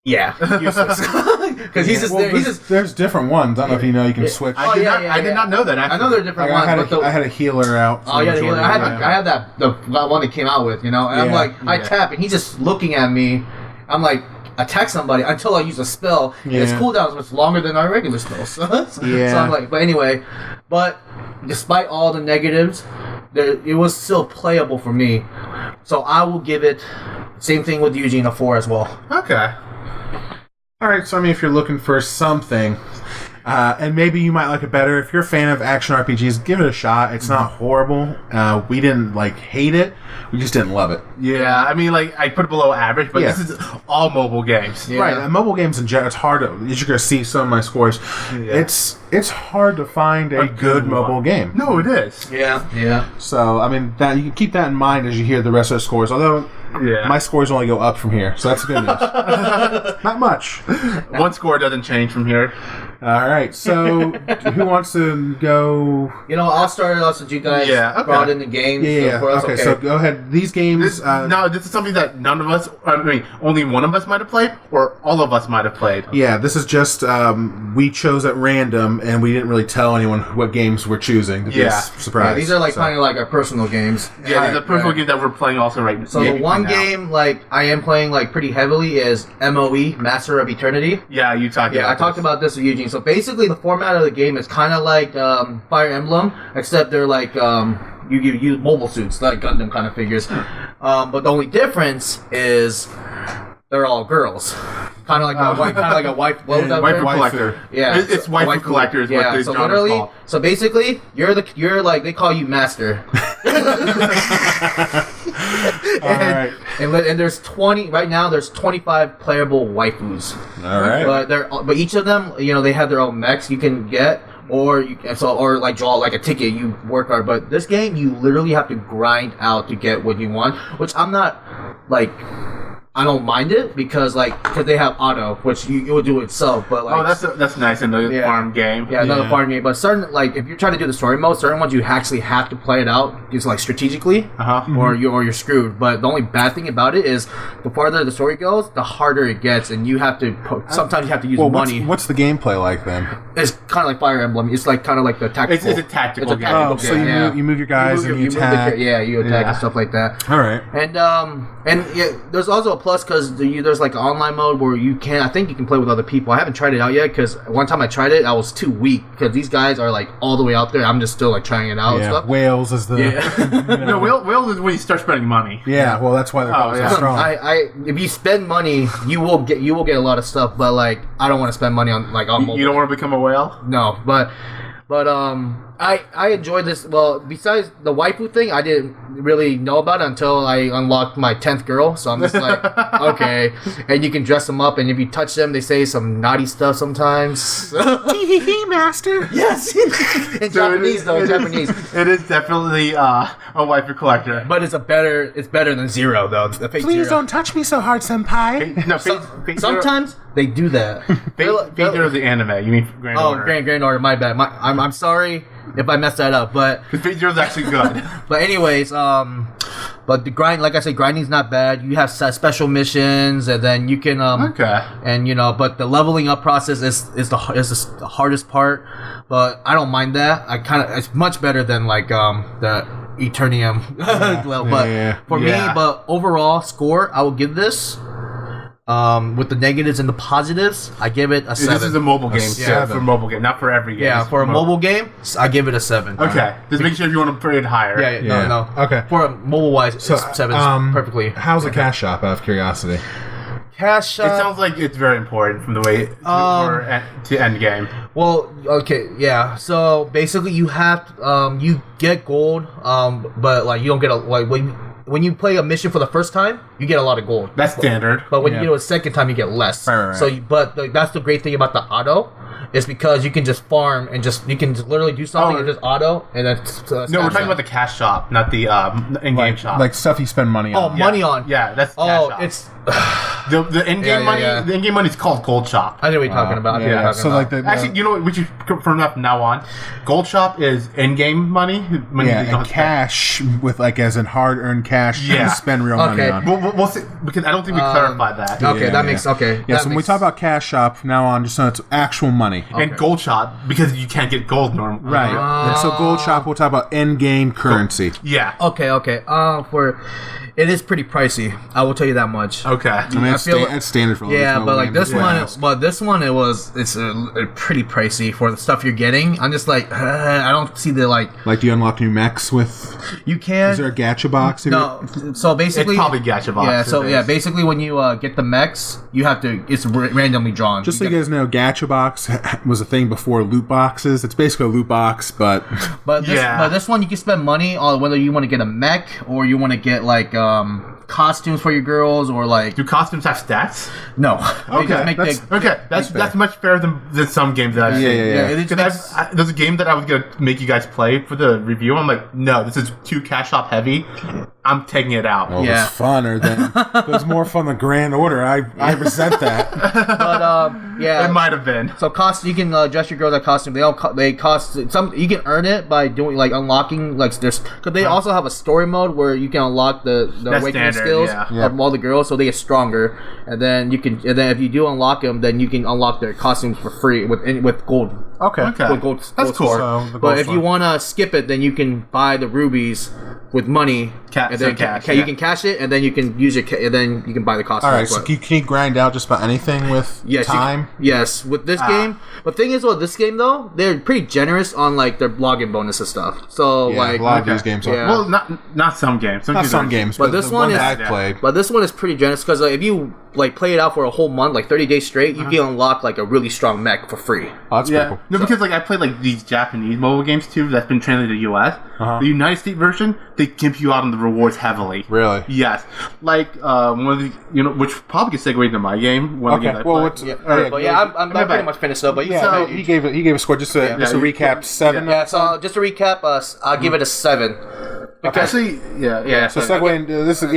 C: Yeah, because he's just
A: there's different ones. I don't know if you know you can switch.
B: I did not know that. Actually.
C: I know there are different ones.
A: I had a healer out.
C: Oh yeah, I had that the one that came out with, and I'm like, I tap, and he's just looking at me. I'm like, attack somebody until I use a spell. And its cooldown is much longer than our regular spells. So I'm like, but anyway, despite all the negatives, it was still playable for me. So I will give it. Same thing with Eugene, a 4 as well.
B: Okay.
A: All right, so I mean, if you're looking for something, and maybe you might like it better, if you're a fan of action RPGs, give it a shot. It's not horrible. We didn't hate it. We just didn't love it.
B: Yeah, I mean, like I put it below average, but this is all mobile games.
A: Yeah. Right, mobile games in general, it's hard to, as you're going to see some of my scores, it's hard to find a good mobile game.
B: No, it is.
C: Yeah.
A: So, I mean, that you can keep that in mind as you hear the rest of the scores, although my scores only go up from here, so that's good news. Not much.
B: One score doesn't change from here.
A: All right, so who wants to go?
C: I'll start it off since you guys brought in the game.
A: Yeah. Okay, so go ahead. These games.
B: No, this is something that none of us. I mean, only one of us might have played, or all of us might have played.
A: Yeah, this is just we chose at random, and we didn't really tell anyone what games we're choosing. To be a surprise.
C: Yeah, these are kind of like our personal games.
B: Yeah, these are personal games that we're playing also right now.
C: So the one game like I am playing like pretty heavily is MOE, Master of Eternity.
B: Yeah, you talked.
C: Yeah, I talked about this with Eugene. So basically, the format of the game is kind of like Fire Emblem, except they're like you use mobile suits, like Gundam kind of figures. But the only difference is they're all girls. Kind of like a wife. What was that?
B: Waifu collector.
C: Yeah,
B: it's waifu collector. Is what the
C: so
B: genre
C: literally,
B: called.
C: so basically, you're like they call you master.
A: Alright.
C: And there's 20 right now. There's 25 playable waifus.
A: Alright.
C: But each of them, they have their own mechs you can get, or like draw like a ticket. You work hard, but this game you literally have to grind out to get what you want. Which I'm not like. I don't mind it because they have auto, which it will do itself. But
B: that's nice in the farm game.
C: Yeah, another farm game. But certain if you're trying to do the story mode, certain ones you actually have to play it out just strategically, or you're screwed. But the only bad thing about it is the farther the story goes, the harder it gets, and you have to sometimes you have to use money.
A: What's the gameplay like then?
C: It's kind of like Fire Emblem. It's kind of like the tactical.
B: It's a tactical game.
A: Oh, so you move your guys and you attack.
C: You attack and stuff like that.
A: All right.
C: And there's also a plus because there's like an online mode where I think you can play with other people. I haven't tried it out yet because one time I tried it, I was too weak because these guys are like all the way out there. I'm just still like trying it out and stuff.
A: Wales is the...
B: No, Wales is when you start spending money.
A: Yeah, well, that's why they're so strong.
C: If you spend money, you will get a lot of stuff, but like I don't want to spend money on mobile.
B: You don't want to become a whale?
C: No, but I enjoyed this. Well, besides the waifu thing, I didn't really know about it until I unlocked my 10th girl. So I'm just like, okay. And you can dress them up, and if you touch them, they say some naughty stuff sometimes.
A: Hee master.
C: Yes. In Japanese, though. Japanese.
B: It is definitely a waifu collector.
C: But it's better than Zero, though.
A: Please don't touch me so hard, senpai.
B: No,
C: sometimes they do that.
B: Fate Zero is the anime. You mean Grand Order?
C: Grand Order. My bad. I'm sorry if I messed that up, but
B: Fate Zero is actually good.
C: But anyways, but the grind, like I said, grinding's not bad. You have special missions, and then you can and but the leveling up process is the hardest part. But I don't mind that. It's much better than like the Eternium level. But for me, but overall score, I will give this. With the negatives and the positives, I give it a 7.
B: This is a mobile game, for mobile game, not for every game.
C: Yeah, for a mobile game, I give it a 7.
B: Okay, just make sure if you want to put it higher.
C: No.
A: Okay.
C: For a mobile-wise, 7 is perfectly.
A: How's the cash shop, out of curiosity?
C: Cash shop.
B: It sounds like it's very important from the way to end game.
C: Well, okay, yeah. So basically, you have you get gold, but like you don't get when you play a mission for the first time, you get a lot of gold.
B: That's standard.
C: But when you do it a second time, you get less.
A: Right.
C: So, that's the great thing about the auto, is because you can just farm and you can just literally do something and just auto and then.
B: No, we're talking about the cash shop, not the in-game shop.
A: Like stuff you spend money on.
C: Oh, money on.
B: Yeah, that's the cash shop.
C: It's
B: the in-game money. Yeah. The in-game money is called Gold Shop.
C: I know what you're talking about.
B: Actually, you know what? We should confirm that from now on. Gold Shop is in-game money.
A: And cash with as in hard-earned cash. You spend real money on.
B: We'll see, because I don't think we clarified that.
C: Okay, that makes okay.
A: Yeah, so when we talk about cash shop from now on, just know it's actual money.
B: And Gold Shop because you can't get gold normally.
A: Right. And so Gold Shop, we'll talk about in-game currency.
B: Yeah.
C: Okay. It is pretty pricey. I will tell you that much.
B: Okay.
A: I mean, it's standard for
C: but like this one, it's pretty pricey for the stuff you're getting. I'm just like, I don't see the like.
A: Like, do you unlock new mechs with?
C: You can.
A: Is there a gacha box?
C: No. So basically,
B: it's probably gacha box.
C: Yeah. So basically, when you get the mechs, you have to. It's randomly drawn.
A: Just so you guys know, gacha box was a thing before loot boxes. It's basically a loot box, but this one you can spend money on whether you want to get a mech or you want to get like
C: costumes for your girls or like.
B: Do costumes have stats?
C: No.
B: Okay, that's much fairer than some games that I've seen.
C: Yeah.
B: Because there's a game that I was gonna make you guys play for the review. I'm like, no, this is too cash shop heavy. I'm taking it out.
A: Well, it was funner than it was more fun than Grand Order. I resent that.
C: But yeah,
B: it might have been.
C: So you can dress your girls like costume. They cost some. You can earn it by doing like unlocking like there's because they also have a story mode where you can unlock the awakening skills of all the girls, so they get stronger. And then if you do unlock them, then you can unlock their costumes for free with gold.
A: Okay.
C: With gold.
B: That's cool.
A: So,
C: but if you want to skip it, then you can buy the rubies with money.
B: And then
C: you can cash it, and then you can use and then you can buy the costume.
A: All right, so can you grind out just about anything with time?
C: Yes, with this game. The thing is, with this game though, they're pretty generous on like their login bonus and stuff. So
A: a lot of these games are.
B: Well, not some games.
A: Some games,
C: but this one is.
A: I've played.
C: But this one is pretty generous because if you like play it out for a whole month, like 30 days straight, you can unlock like a really strong mech for free.
A: Oh, that's pretty cool.
B: No, because like I played like these Japanese mobile games too that's been translated to the US. The United States version, they gimp you out on the rewards heavily.
A: Really?
B: Yes. Like one of the which probably could segue into my game.
A: Okay.
C: I'm pretty much finished though. But
A: so he gave a score just to recap 7.
C: Yeah. So just to recap, I'll give it a 7.
B: Actually, yeah.
A: So segue into this is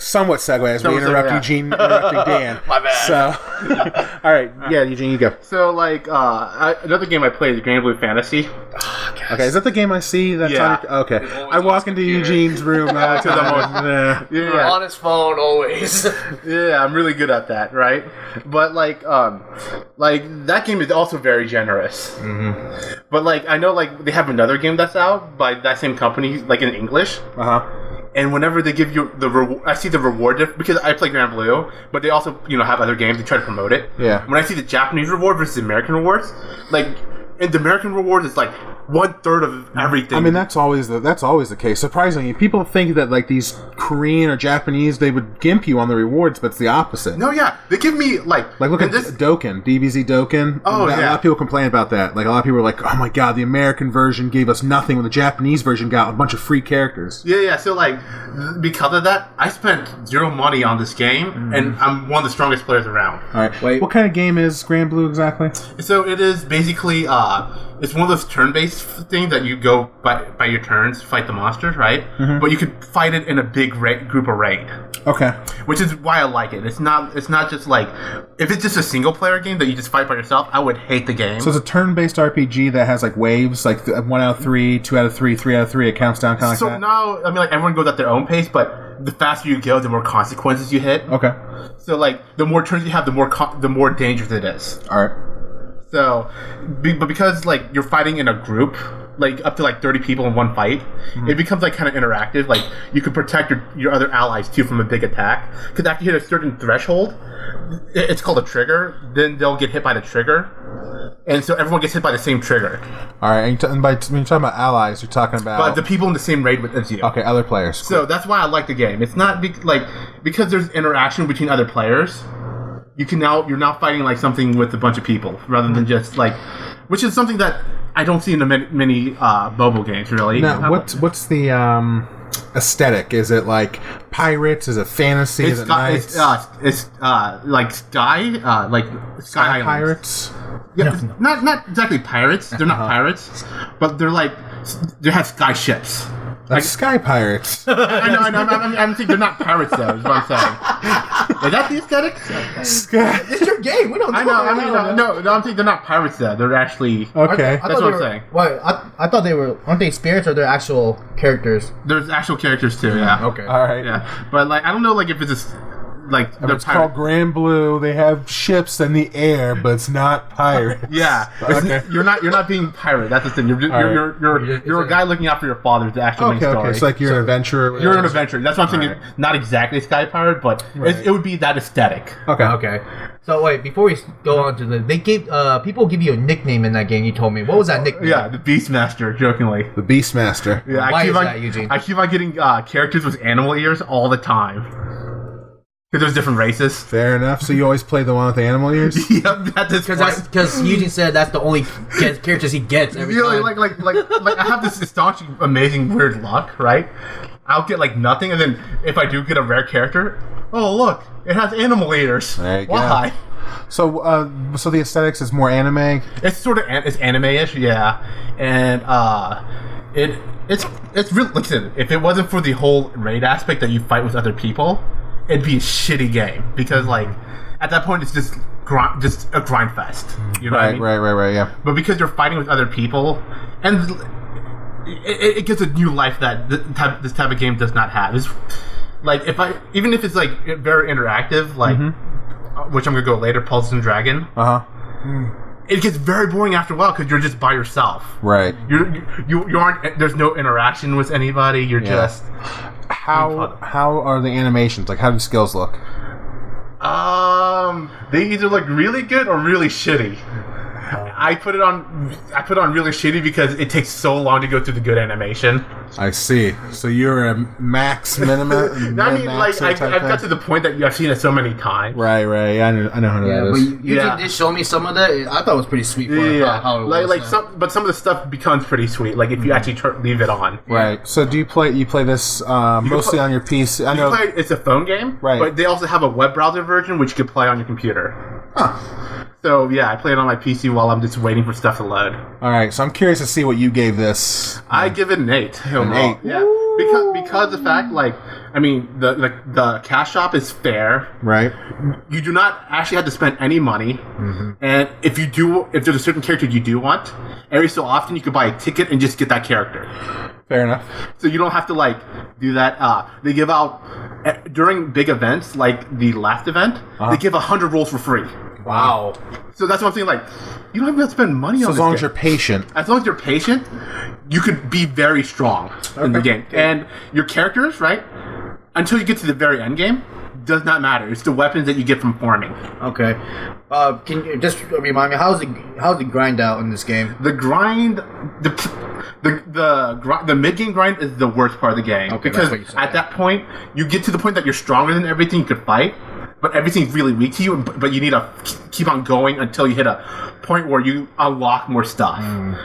A: somewhat segue as we interrupt Eugene interrupting Dan.
C: My bad.
A: So, all right, Eugene, you go.
B: So like another game I played is Grand Blue Fantasy.
A: Okay, is that the game I see? That's okay. I walk into Eugene's room because
C: on his phone always.
B: Yeah, I'm really good at that, right? But like that game is also very generous. Mm-hmm. But like I know like they have another game that's out by that same company, like in English. And whenever they give you the reward, I see the reward because I play Grand Blue, but they also have other games. They try to promote it.
A: Yeah.
B: When I see the Japanese reward versus the American rewards, like. And the American reward is like 1/3 of everything.
A: I mean, that's always the case. Surprisingly, people think that like these Korean or Japanese, they would gimp you on the rewards, but it's the opposite.
B: No, yeah, they give me like
A: look at Dokkan, DBZ Dokkan.
B: Oh,
A: A lot of people complain about that. Like a lot of people are like, "Oh my god, the American version gave us nothing, when the Japanese version got a bunch of free characters."
B: Yeah. So like, because of that, I spent zero money on this game, and I'm one of the strongest players around.
A: All right, wait, what kind of game is Grand Blue exactly?
B: So it is basically it's one of those turn-based things that you go by your turns, fight the monsters, right? Mm-hmm. But you could fight it in a big group of raid.
A: Okay.
B: Which is why I like it. It's not just like if it's just a single-player game that you just fight by yourself, I would hate the game.
A: So it's a turn-based RPG that has like waves, like 1 out of 3, 2 out of 3, 3 out of 3. It counts down kind of
B: so
A: like that.
B: So now, I mean, like everyone goes at their own pace, but the faster you go, the more consequences you hit.
A: Okay.
B: So like the more turns you have, the more dangerous it is.
A: All right.
B: So, but because like you're fighting in a group, like up to like 30 people in one fight, it becomes like kind of interactive. Like you can protect your other allies too from a big attack. Because after you hit a certain threshold, it's called a trigger. Then they'll get hit by the trigger, and so everyone gets hit by the same trigger.
A: All right, and when you're talking about allies, you're talking about
B: but the people in the same raid as you.
A: Okay, other players.
B: So that's why I like the game. It's not because there's interaction between other players. You're now fighting like something with a bunch of people rather than just like, which is something that I don't see in the many mobile games really.
A: Now, what's the aesthetic? Is it like pirates? Is it fantasy? Is it knights?
B: It's like sky
A: pirates.
B: Yeah, not exactly pirates. They're not pirates, but they have sky ships.
A: Like sky pirates.
B: I know. I'm saying they're not pirates, though. Is what I'm saying. Is that the aesthetic?
A: Sky.
C: It's your game. We don't know.
B: No. I'm saying they're not pirates, though. They're actually
A: okay.
B: That's what I'm saying.
C: Wait, I thought they were. Aren't they spirits or they're actual characters?
B: There's actual characters too. Yeah.
C: Okay.
A: All right.
B: Yeah, but like I don't know, like if it's just. Like
A: it's called Grand Blue. They have ships in the air, but it's not pirates.
B: Yeah, okay. You're not being pirate. That's the thing. You're a guy looking after your father. The actual main story.
A: Okay, it's like you're an adventurer.
B: You're an adventurer. That's what I'm saying. Right. Not exactly sky pirate, but it would be that aesthetic.
C: Okay. So wait, before we go on to they gave people give you a nickname in that game. You told me what was that nickname?
B: Yeah, the Beastmaster. Jokingly,
A: the Beastmaster.
B: Yeah,
C: why is that, Eugene?
B: I keep on getting characters with animal ears all the time. Because there's different races.
A: Fair enough. So you always play the one with the animal ears?
B: Yep,
C: because Eugene said that's the only characters he gets every time.
B: Like I have this astonishing, amazing, weird luck, right? I'll get like nothing, and then if I do get a rare character, oh look, it has animal eaters.
A: There you go.
B: Why?
A: So, so the aesthetics is more anime.
B: It's sort of it's anime-ish, yeah, and it's real. Listen, if it wasn't for the whole raid aspect that you fight with other people, it'd be a shitty game because like at that point it's just a grind fest. You know what I mean?
A: Right, yeah.
B: But because you're fighting with other people, and it gives a new life that this type of game does not have. It's like even if it's like very interactive, like which I'm gonna go later, Pulse and Dragon. It gets very boring after a while because you're just by yourself.
A: Right.
B: You aren't. There's no interaction with anybody. You're just.
A: How are the animations? Like, how do the skills look?
B: They either look really good or really shitty. I put it on really shitty because it takes so long to go through the good animation.
A: I see. So you're a max minimum.
B: I mean, like I've got to the point that I've seen it so many times.
A: Right. Yeah, I know how it is.
C: But you did show me some of that. I thought it was pretty sweet. How it was.
B: Some of the stuff becomes pretty sweet. Like if you actually leave it on.
A: Right. So do you play this mostly on your PC? I know
B: it's a phone game.
A: Right.
B: But they also have a web browser version which you can play on your computer.
A: Huh.
B: So yeah, I play it on my PC while I'm just waiting for stuff to load.
A: All right, so I'm curious to see what you gave this.
B: I give it an 8.
A: An 8.
B: Yeah, because the fact, like, I mean, the cash shop is fair.
A: Right.
B: You do not actually have to spend any money, and if there's a certain character you do want, every so often you could buy a ticket and just get that character.
A: Fair enough.
B: So you don't have to like do that. They give out during big events, like the last event, they give 100 rolls for free.
C: Wow.
B: So that's what I'm saying. Like, you don't have to spend money on this
A: as long
B: game.
A: as you're patient.
B: As long as you're patient, you could be very strong in the game. And your characters, right, until you get to the very end game, does not matter. It's the weapons that you get from farming.
C: Okay. Can you just remind me, how's the grind out in this game?
B: The grind, the mid game grind is the worst part of the game.
C: Okay,
B: because
C: that's what you said,
B: at that point, you get to the point that you're stronger than everything you could fight. But everything's really weak to you, but you need to keep on going until you hit a point where you unlock more stuff.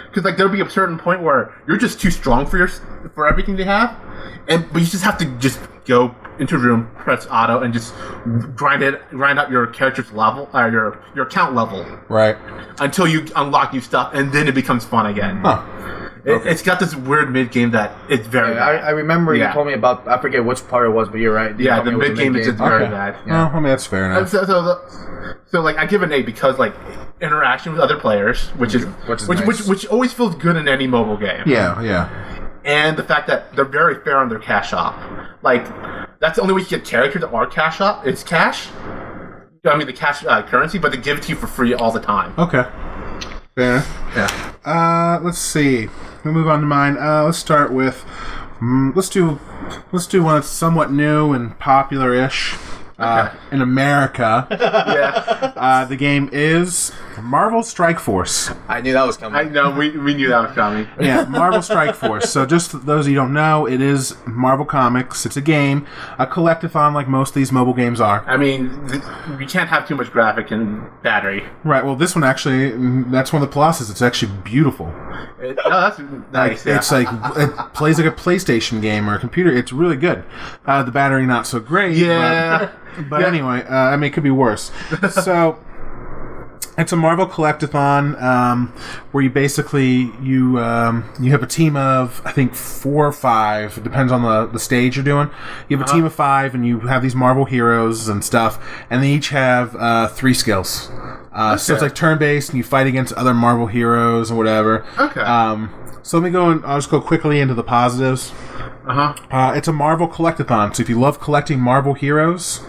B: Because like there'll be a certain point where you're just too strong for everything they have, but you just have to just go into a room, press auto, and just grind out your character's level, your account level,
A: right,
B: until you unlock new stuff, and then it becomes fun again.
A: Huh.
B: It's got this weird mid game that it's very bad.
C: I remember you told me about, I forget which part it was, but you're right.
B: Yeah, the mid game is just very bad.
A: Yeah. Well, I mean, that's fair enough.
B: So like I give it an 8 because like interaction with other players, which always feels good in any mobile game.
A: Yeah.
B: And the fact that they're very fair on their cash shop. Like that's the only way you get characters that are cash shop. It's cash. I mean the cash currency, but they give it to you for free all the time.
A: Okay. Fair enough.
B: Yeah.
A: Let's see. We'll move on to mine. Let's start with. Let's do one that's somewhat new and popular-ish. In America.
B: Yeah.
A: The game is Marvel Strike Force.
C: I knew that was coming.
B: I know, we knew that was coming.
A: Yeah, Marvel Strike Force. So just those of you who don't know, it is Marvel Comics. It's a game, a collectathon like most of these mobile games are.
B: I mean, you can't have too much graphic and battery.
A: Right, well this one actually, that's one of the pluses. It's actually beautiful.
B: That's nice. Yeah.
A: It's like, it plays like a PlayStation game or a computer. It's really good. The battery not so great.
B: Yeah.
A: But anyway, I mean, it could be worse. So, it's a Marvel collectathon where you basically you have a team of I think 4 or 5. It depends on the stage you're doing. You have a team of 5, and you have these Marvel heroes and stuff, and they each have 3 skills. So it's like turn-based, and you fight against other Marvel heroes and whatever.
B: Okay.
A: So let me go and I'll just go quickly into the positives. It's a Marvel collectathon, so if you love collecting Marvel heroes,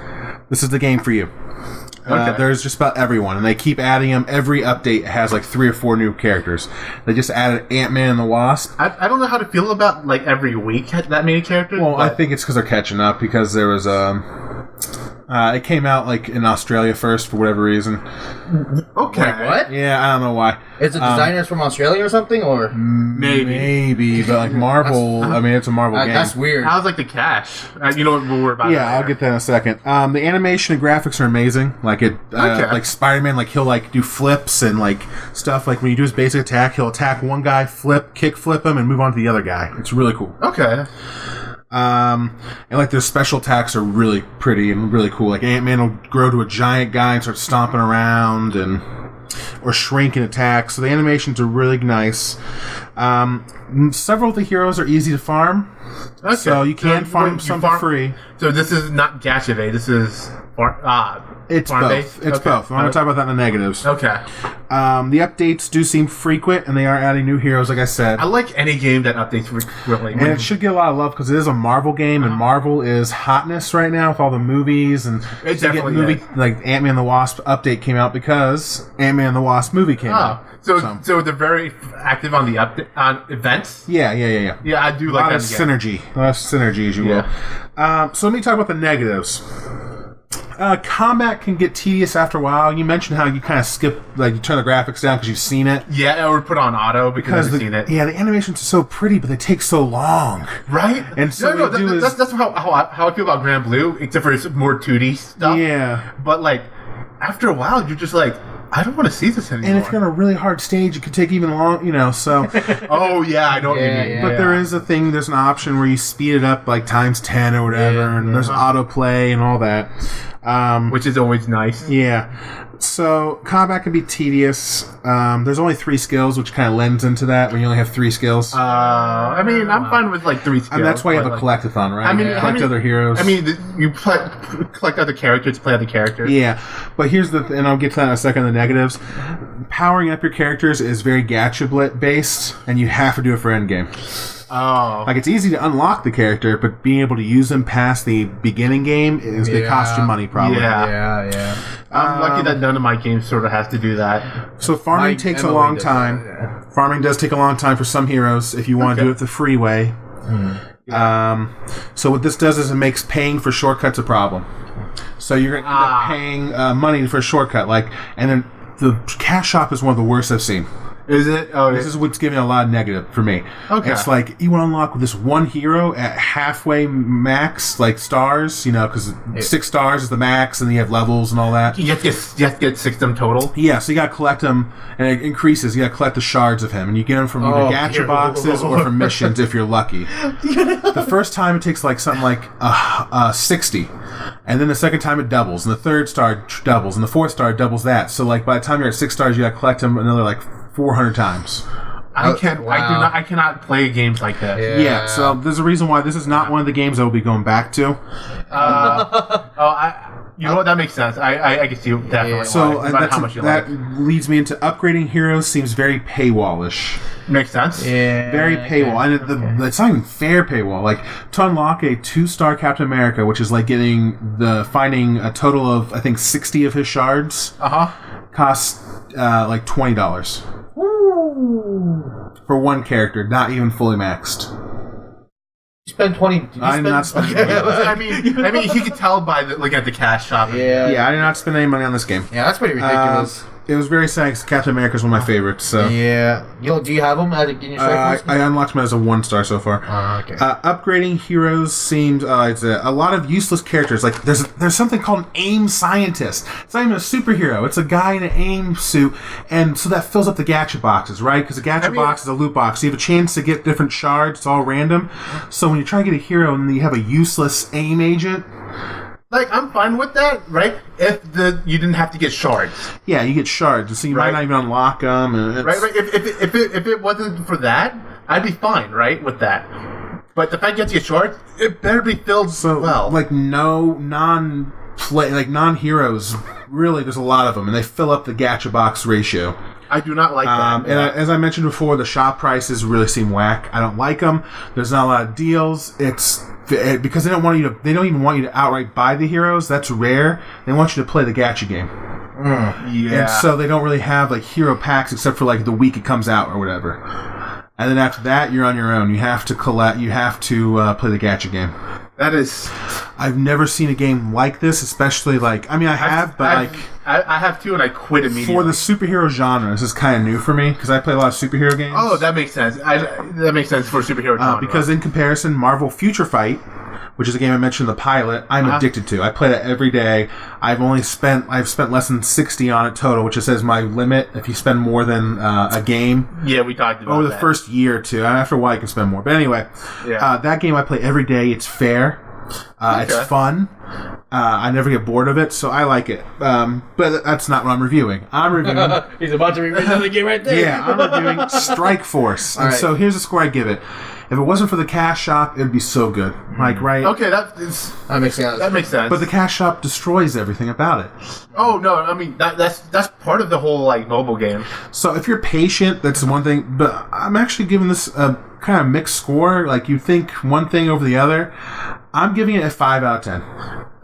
A: this is the game for you. There's just about everyone, and they keep adding them. Every update has like 3 or 4 new characters. They just added Ant-Man and the Wasp.
B: I don't know how to feel about like every week that many characters.
A: Well, I think it's because they're catching up, because there was it came out like in Australia first for whatever reason.
B: Okay.
C: Wait, what?
A: Yeah, I don't know why.
C: Is the designers from Australia or something, or
A: maybe? But like Marvel, I mean, it's a Marvel game.
C: That's weird.
B: How's like the cash? You know what we're about.
A: Yeah, I'll get that in a second. The animation and graphics are amazing. Like like Spider-Man, like he'll like do flips and like stuff. Like when you do his basic attack, he'll attack one guy, kick flip him, and move on to the other guy. It's really cool.
B: Okay.
A: And like their special attacks are really pretty and really cool. Like Ant-Man will grow to a giant guy and start stomping around or shrink in attack. So the animations are really nice. Several of the heroes are easy to farm.
B: Okay.
A: So you can farm some for free.
B: So this is not Gacha, this is
A: It's both. It's both. I'm going to talk about that in the negatives.
B: Okay.
A: The updates do seem frequent, and they are adding new heroes, like I said.
B: I like any game that updates frequently.
A: And it should get a lot of love because it is a Marvel game, and Marvel is hotness right now with all the movies. And
B: it definitely is.
A: Like Ant-Man and the Wasp update came out because Ant-Man and the Wasp movie came out.
B: So they're very active on the on events.
A: Yeah.
B: Yeah, I do
A: A
B: like
A: lot
B: that.
A: of synergy. A lot of synergy, as you will. So let me talk about the negatives. Combat can get tedious after a while. You mentioned how you kind of skip, like you turn the graphics down because you've seen it.
B: Yeah, or put on auto because I've seen it.
A: Yeah, the animations are so pretty, but they take so long.
B: Right?
A: And so
B: that's how I feel about Grand Blue, except for it's more 2D stuff.
A: Yeah.
B: But like, after a while, you're just like, I don't want to see this anymore.
A: And if you're on a really hard stage, it could take even long, so...
B: Oh, yeah, I know what you mean.
A: But there is there's an option where you speed it up like times 10 or whatever, and there's autoplay and all that.
B: Which is always nice.
A: Yeah. So, combat can be tedious. There's only 3 skills, which kind of lends into that when you only have 3 skills.
B: I mean, I'm fine with like 3 skills.
A: And that's why you have a collectathon, right?
B: I mean,
A: you collect other heroes.
B: I mean, you collect other characters, play other characters.
A: Yeah. But here's and I'll get to that in a second, the negatives. Powering up your characters is very gacha based, and you have to do it for endgame.
B: Oh.
A: Like, it's easy to unlock the character, but being able to use them past the beginning game is going to cost you money, probably.
C: Yeah.
B: I'm lucky that none of my games sort of has to do that.
A: So farming takes a long time. Farming does take a long time for some heroes if you want to do it the free way. So what this does is it makes paying for shortcuts a problem. So you're going to end up paying money for a shortcut. And then the cash shop is one of the worst I've seen.
B: Is it? Oh,
A: this is what's giving a lot of negative for me.
B: Okay.
A: It's like you want to unlock this one hero at halfway max, like stars, because 6 stars is the max, and then you have levels and all that.
B: You have to get 6 of them total?
A: Yeah, so you got to collect them, and it increases. You got to collect the shards of him, and you get them from either gacha boxes or from missions if you're lucky. The first time it takes something like 60, and then the second time it doubles, and the third star doubles, and the fourth star doubles that. So by the time you're at 6 stars, you got to collect them another 400 times.
B: I cannot play games like that.
A: Yeah, so there's a reason why this is not one of the games I will be going back to.
B: You know what? That makes sense. I can see definitely.
A: So
B: how much you
A: that leads me into upgrading heroes seems very paywallish.
B: Makes sense.
C: Yeah.
A: Very paywall, and it's not even fair paywall. To unlock a 2-star Captain America, which is finding a total of I think 60 of his shards, costs $20. For one character, not even fully maxed.
C: You spend 20.
A: I did not spend.
B: I mean, he could tell by looking at the cash shop.
A: Yeah, I did not spend any money on this game.
C: Yeah, that's pretty ridiculous.
A: It was very sad because Captain America is one of my favorites. So
C: yeah, do you have them in your strike
A: I unlocked him as a 1-star so far.
C: Okay.
A: Upgrading heroes seemed it's a lot of useless characters. There's something called an AIM scientist. It's not even a superhero. It's a guy in an AIM suit, and so that fills up the gacha boxes, right? Because a gacha box is a loot box. So you have a chance to get different shards. It's all random. So when you try to get a hero and you have a useless AIM agent.
B: I'm fine with that, right? If you didn't have to get shards.
A: Yeah, you get shards, so you might not even unlock them.
B: Right. If it wasn't for that, I'd be fine, right, with that. But the fact you have to get shards, it better be filled well.
A: Non-heroes, really, there's a lot of them, and they fill up the gacha box ratio.
B: I do not like that.
A: And as I mentioned before, the shop prices really seem whack. I don't like them. There's not a lot of deals. Because they don't even want you to outright buy the heroes. That's rare. They want you to play the gacha game.
B: Yeah.
A: And so they don't really have hero packs except for the week it comes out or whatever. And then after that, you're on your own. You have to collect. You have to play the gacha game.
B: That is.
A: I've never seen a game like this, especially I
B: have too, and I quit immediately.
A: For the superhero genre, this is kind of new for me because I play a lot of superhero games.
B: Oh, that makes sense. That makes sense for superhero genre.
A: Because in comparison, Marvel Future Fight, which is a game I mentioned in the pilot, I'm addicted to. I play that every day. I've spent less than 60 on it total, which it says my limit if you spend more than a game.
B: Yeah, we talked about
A: over the first year or two. After a while, you can spend more. But anyway, that game I play every day. It's fair. It's fun. I never get bored of it, so I like it. But that's not what I'm reviewing. I'm reviewing...
C: He's about to review another game right there.
A: Yeah, I'm reviewing Strike Force. And so here's the score I give it. If it wasn't for the cash shop, it'd be so good. Like, right?
B: Okay, that
C: makes sense.
B: That makes sense.
A: But the cash shop destroys everything about it.
B: Oh no, I mean that's part of the whole like mobile game.
A: So if you're patient, that's one thing. But I'm actually giving this a kind of mixed score. Like you think one thing over the other. I'm giving it a 5 out of 10.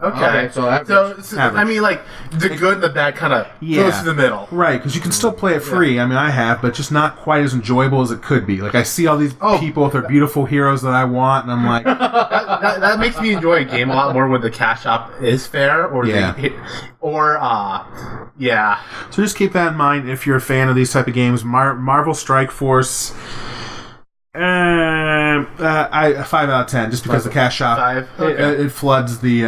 B: Okay,
C: so average.
B: So I mean, like the good and the bad kind of goes to the middle,
A: right? Because you can still play it free. I mean, I have, but just not quite as enjoyable as it could be. Like I see all these people with their beautiful heroes that I want, and I'm like,
B: that makes me enjoy a game a lot more when the cash shop is fair, or
A: So just keep that in mind if you're a fan of these type of games. Marvel Strike Force. A 5 out of 10, just because the cash shop
B: 5. Okay.
A: It floods the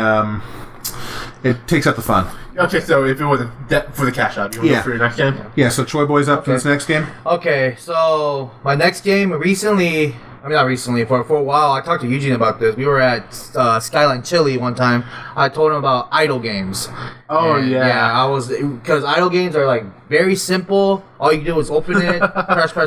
A: it takes out the fun.
B: Okay, so if it wasn't for the cash shop, you want to go for your next game?
A: Yeah, so Choi Boy's up to this next game.
C: Okay, so my next game not recently, for a while, I talked to Eugene about this. We were at Skyline Chili one time. I told him about idle games.
B: Oh,
C: and, because idle games are like very simple. All you do is open it,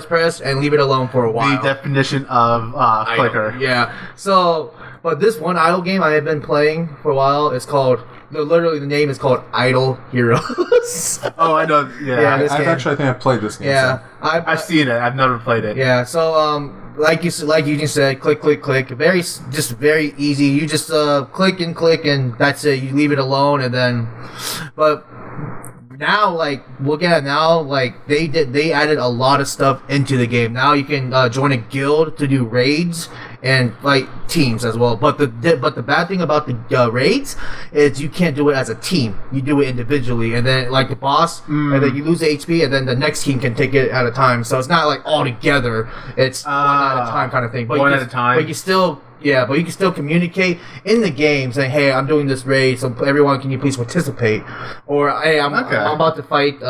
C: press, and leave it alone for a while.
B: The definition of clicker.
C: Yeah. So, but this one idle game I have been playing for a while, it's called, literally the name is called Idle Heroes.
B: Oh, I know. Yeah,
A: I think I've played this game.
C: Yeah.
A: So.
B: I've seen it. I've never played it.
C: Yeah, so, like you just said, click. Very easy. You just click, and that's it. You leave it alone, and then, but now, like, look at it now, like they added a lot of stuff into the game. Now you can join a guild to do raids and like teams as well. But the bad thing about the raids is you can't do it as a team. You do it individually, and then like the boss, and then you lose the HP, and then the next team can take it at a time. So it's not like all together. It's one at a time kind of thing. But
B: one at a time.
C: But you still. Yeah, but you can still communicate in the game, saying, "Hey, I'm doing this raid, so everyone, can you please participate?" Or, "Hey, I'm about to fight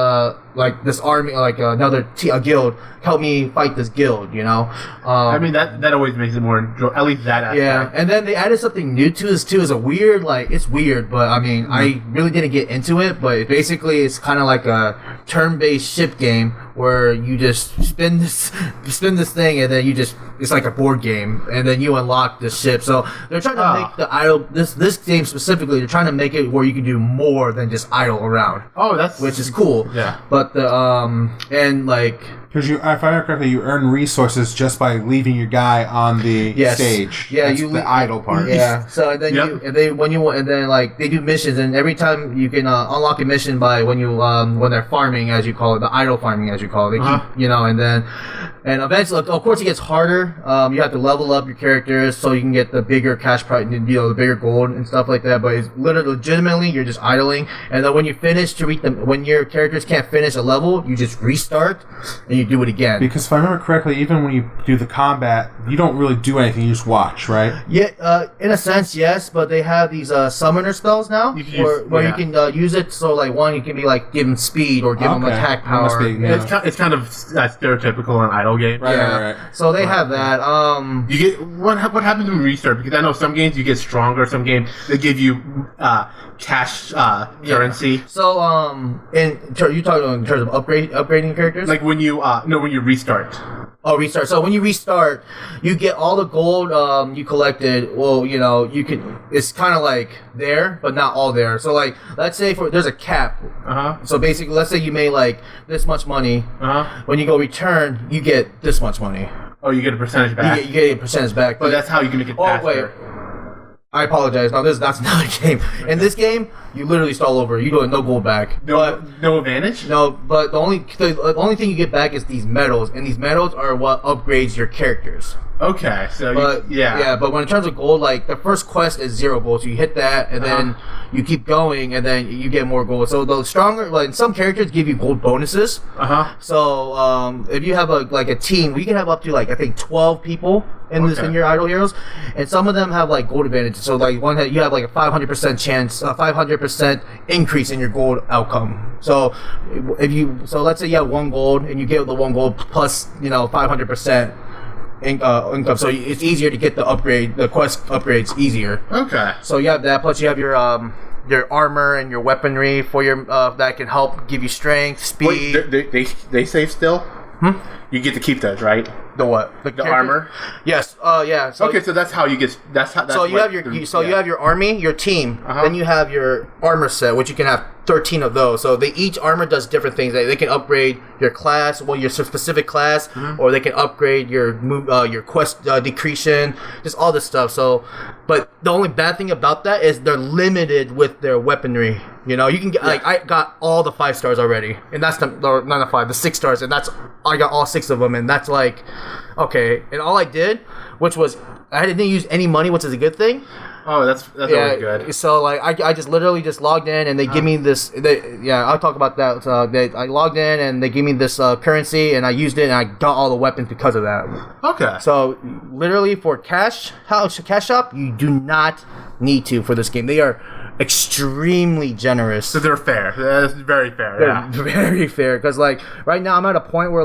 C: like this army, like another guild. Help me fight this guild." You know.
B: I mean that always makes it more at least that aspect.
C: Yeah, and then they added something new to this too. It's a weird, like it's weird, but I mean, I really didn't get into it. But basically, it's kind of like a turn-based ship game where you just spin this thing, and then it's like a board game, and then you unlock the ship. So they're trying to make the idle this game specifically. They're trying to make it where you can do more than just idle around.
B: Oh,
C: which is cool.
B: Yeah.
C: But the and like.
A: Because if I remember correctly, you earn resources just by leaving your guy on the stage.
C: Yeah,
A: that's the idle part.
C: Yeah. So and then like they do missions, and every time you can unlock a mission by when they're farming, as you call it, the idle farming, as you call it. They keep, and eventually, of course, it gets harder. You have to level up your characters so you can get the bigger cash prize, the bigger gold and stuff like that. But it's literally, legitimately, you're just idling, and then when you finish when your characters can't finish a level, you just restart and you do it again.
A: Because if I remember correctly, even when you do the combat, you don't really do anything. You just watch, right?
C: Yeah, in a sense, yes. But they have these summoner spells now, where you can use it. So, like, one, you can be like give them speed or give them attack power.
B: It's kind of stereotypical in idle game.
A: Right.
C: So they have that.
B: You get what happens when you restart? Because I know some games you get stronger. Some games they give you cash currency.
C: So you talking in terms of upgrading characters?
B: Like when you when you restart.
C: Oh, restart. So when you restart, you get all the gold you collected. Well, you can. It's kind of like there, but not all there. So like, let's say there's a cap. So basically, let's say you made like this much money. When you go return, you get this much money.
B: Oh, you get a percentage back.
C: You get a percentage back.
B: But that's how you can make it faster.
C: I apologize. No, that's not a game. In this game, You literally start all over. You don't no gold back.
B: No advantage.
C: No, but the only thing you get back is these medals, and these medals are what upgrades your characters.
B: Okay, so
C: But but when in terms of gold, like the first quest is 0 gold, so you hit that, and then you keep going, and then you get more gold. So the stronger, like some characters give you gold bonuses. So if you have a team, we can have up to I think 12 people in in your idol heroes, and some of them have like gold advantages. So like you have like a 500% chance, 500% increase in your gold outcome. So let's say you have 1 gold, and you get the 1 gold plus 500%. Income, so it's easier to get the quest upgrades easier.
B: Okay.
C: So you have that, plus you have your armor and your weaponry for your that can help give you strength, speed.
B: Wait, they save still? You get to keep those, right?
C: The what?
B: The armor?
C: Yes. Yeah. So
B: okay, so that's how you get.
C: You have your army, your team. Then you have your armor set, which you can have 13 of those. So each armor does different things. They can upgrade your class, your specific class, or they can upgrade your quest decretion, just all this stuff. So, but the only bad thing about that is they're limited with their weaponry. You can get I got all the 5 stars already, and that's not the 5, the 6 stars, and I got all 6 of them, and that's like okay. And all I did, which was I didn't use any money, which is a good thing.
B: Oh, that's really good.
C: So I just literally just logged in, and they give me this. I'll talk about that. I logged in, and they give me this currency, and I used it, and I got all the weapons because of that.
B: Okay.
C: So literally for cash shop, you do not need to for this game. They are extremely generous.
B: So they're fair. That's very fair.
C: They're very fair, because right now I'm at a point where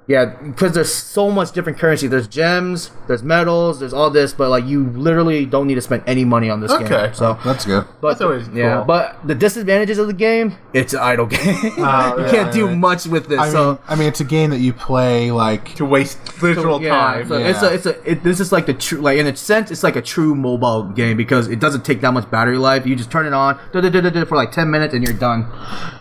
C: because there's so much different currency. There's gems, there's metals, there's all this, but you literally don't need to spend any money on this game. So
A: that's good.
C: But
B: that's always cool.
C: But the disadvantages of the game, it's an idle game. You can't do much with this.
A: I mean, it's a game that you play
B: to waste literal time.
C: So this is like the true, in a sense, it's like a true mobile game because it doesn't take that much battery life. You just turn it on for 10 minutes and you're done.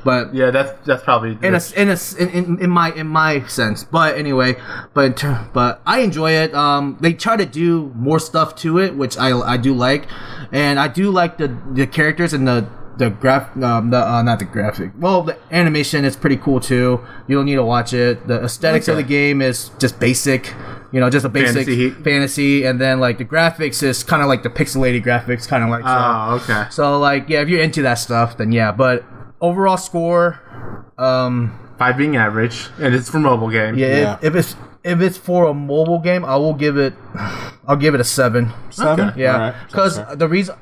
C: But
B: yeah, that's probably
C: in my sense. But anyway, but I enjoy it. They try to do more stuff to it, which I do like, and I do like the characters and the not the graphic. Well, the animation is pretty cool too. You don't need to watch it. The aesthetics of the game is just basic. Just a basic fantasy, and then the graphics is kind of like the pixelated graphics, kind of like.
B: Oh, okay.
C: So if you're into that stuff, then yeah. But overall score,
B: 5 being average, and it's for mobile game.
C: Yeah. If it's for a mobile game, I'll give it a 7.
A: 7?
C: Okay. Yeah, because the reason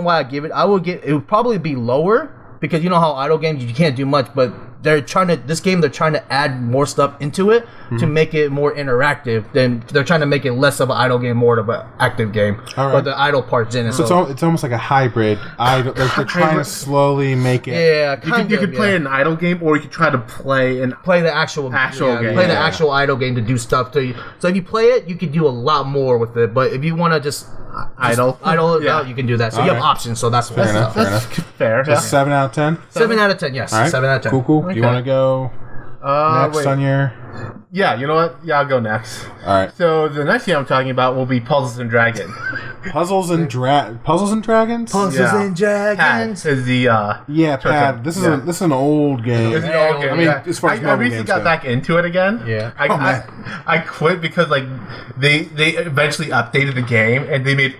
C: why I would probably be lower because you know how idle games you can't do much, but they're trying to add more stuff into it to make it more interactive. Then they're trying to make it less of an idle game, more of an active game.
A: All right.
C: But the idle part's in it.
A: So it's almost like a hybrid. They're trying to slowly make it.
C: Yeah,
B: you could play an idle game, or you could try to play
C: the actual game. Play the actual idle game to do stuff to you. So if you play it, you could do a lot more with it. But if you want to just idle you can do you have options. So that's
A: fair enough.
B: Fair.
A: Just 7 out of 10.
C: 7 out of 10. Yes.
A: Right.
C: 7 out of 10.
A: Cool. Okay. You want to go next on your?
B: Yeah, you know what? Yeah, I'll go next.
A: All right.
B: So the next game I'm talking about will be Puzzles and Dragons.
A: Puzzles and Dragons.
C: Puzzles and Dragons.
B: Pat is the
A: Pat. This is an old game.
B: It's an old game.
A: I mean, as far as
B: I recently got back into it again.
C: Yeah.
B: I quit because they eventually updated the game and they made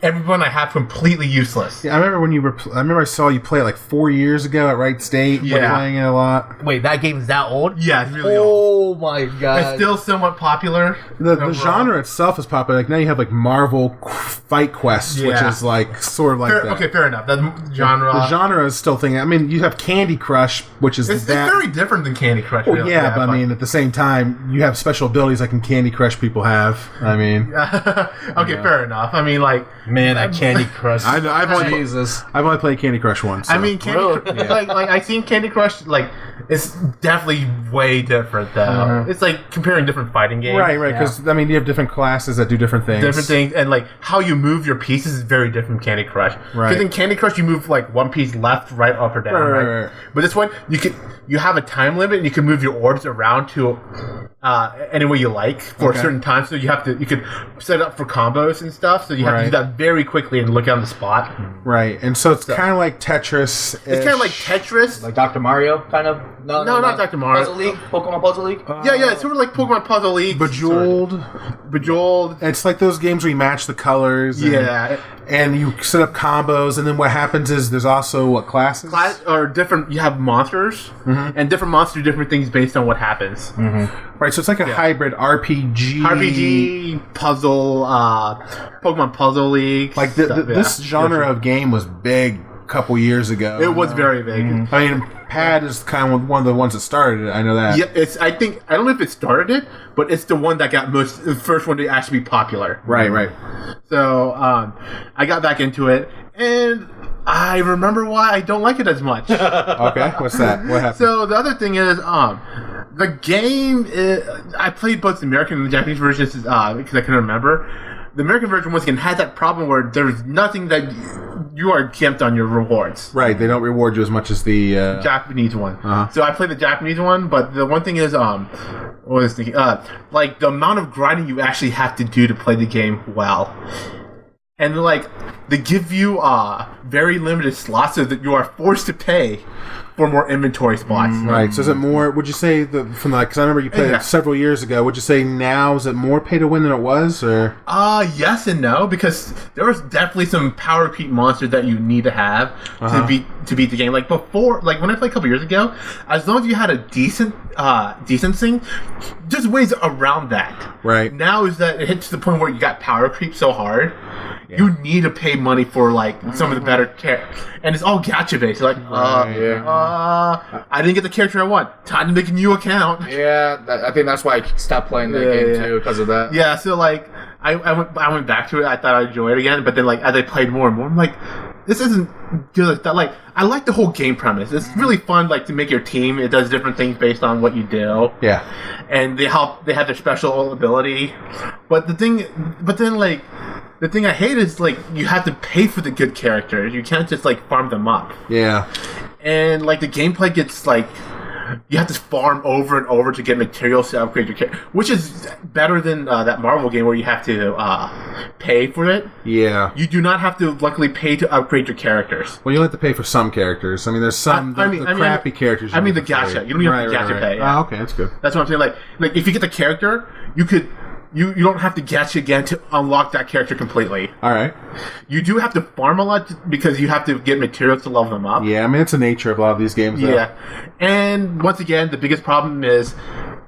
B: everyone I have completely useless.
A: Yeah, I remember I saw you play it 4 years ago at Wright State.
B: Yeah.
A: Playing it a lot.
C: Wait, that game's that old?
B: Yeah, it's really old.
C: Oh my god!
B: It's still somewhat popular.
A: The genre itself is popular. Now you have Marvel Fight Quest, which is sort of that.
B: Okay, fair enough. That genre.
A: The genre is still thing. I mean, you have Candy Crush, which is
B: it's very different than Candy Crush.
A: Well, yeah, but I mean, at the same time, you have special abilities like in Candy Crush people have. I mean,
B: okay, fair enough. I mean,
C: man, that Candy Crush.
A: I've only played Candy Crush once. So.
B: I mean, I've seen Candy Crush It's definitely way different, though.
C: Mhm.
B: It's like comparing different fighting games.
A: Right, because, I mean, you have different classes that do different things.
B: Different things, and like how you move your pieces is very different from Candy Crush.
A: Right.
B: Because in Candy Crush, you move like one piece left, right, up, or down. Right. But this one, you have a time limit, and you can move your orbs around to any way you like for a certain time. So you could set it up for combos and stuff. So you have to do that very quickly and look on the spot.
A: Right, and so it's kind of like Tetris.
B: It's kind of like Tetris,
C: Like Dr. Mario, kind of? No,
B: not Dr. Mario.
C: Puzzle League? Pokemon Puzzle League?
B: Yeah, it's sort of like Pokemon Puzzle League.
A: Bejeweled. It's like those games where you match the colors. And you set up combos, and then what happens is there's also classes?
B: Or different. You have monsters, and different monsters do different things based on what happens.
A: Right, so it's like a hybrid RPG.
B: Puzzle, Pokemon Puzzle League.
A: Like this genre of game was big a couple years ago.
B: It was very big.
A: I mean, Pad is kind of one of the ones that started it. I know that.
B: Yeah, I don't know if it started it, but it's the one that got the first one to actually be popular.
A: Right.
B: So I got back into it, and I remember why I don't like it as much.
A: Okay, what's that? What happened?
B: So the other thing is, the game. I played both the American and the Japanese versions because I couldn't remember. The American version once again had that problem where there's nothing that you are camped on your rewards.
A: Right, they don't reward you as much as the
B: Japanese one. So I played the Japanese one, but the one thing is, what was I thinking? Like the amount of grinding you actually have to do to play the game well. And like they give you very limited slots so that you are forced to pay for more inventory spots.
A: Right. So is it more? Would you say because I remember you played it several years ago. Would you say now is it more pay to win than it was, or?
B: Yes and no, because there was definitely some power creep monsters that you need to have to beat the game. Like before, like when I played a couple years ago, as long as you had a decent thing, there's ways around that.
A: Right.
B: Now is that it hits the point where you got power creep so hard. Yeah. You need to pay money for like some of the better and it's all gacha based. Like, I didn't get the character I want. Time to make a new account.
C: Yeah, I think that's why I stopped playing that game too, because of that.
B: Yeah, so like I went back to it. I thought I'd enjoy it again, but then like as I played more and more, I'm like, this isn't good. Like I like the whole game premise. It's really fun, like to make your team. It does different things based on what you do.
A: Yeah,
B: and they have their special ability. But the thing I hate is like you have to pay for the good characters. You can't just like farm them up.
A: Yeah,
B: and like the gameplay gets like you have to farm over and over to get materials to upgrade your character, which is better than that Marvel game where you have to pay for it.
A: Yeah,
B: you do not have to luckily pay to upgrade your characters.
A: Well, you have to pay for some characters. I mean, there's some crappy characters.
B: I mean the gacha. You don't even have to gacha pay.
A: Oh, okay, that's good.
B: That's what I'm saying. Like if you get the character, you could. You don't have to gacha again to unlock that character completely.
A: All right.
B: You do have to farm a lot because you have to get materials to level them up.
A: Yeah, I mean, it's the nature of a lot of these games.
B: Yeah. And once again, the biggest problem is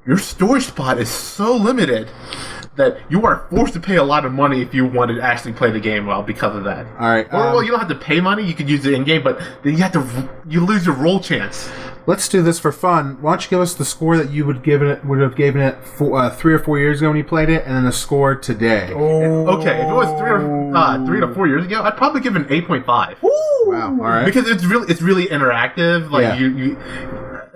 B: your storage spot is so limited that you are forced to pay a lot of money if you want to actually play the game well because of that.
A: All right.
B: Or, well, you don't have to pay money. You could use it in-game, but then you lose your roll chance.
A: Let's do this for fun. Why don't you give us the score that you would have given it 3 or 4 years ago when you played it, and then the score today?
B: Okay, if it was 3 to 4 years ago, I'd probably give it an 8.5.
A: Wow, all right.
B: Because it's really interactive. Like you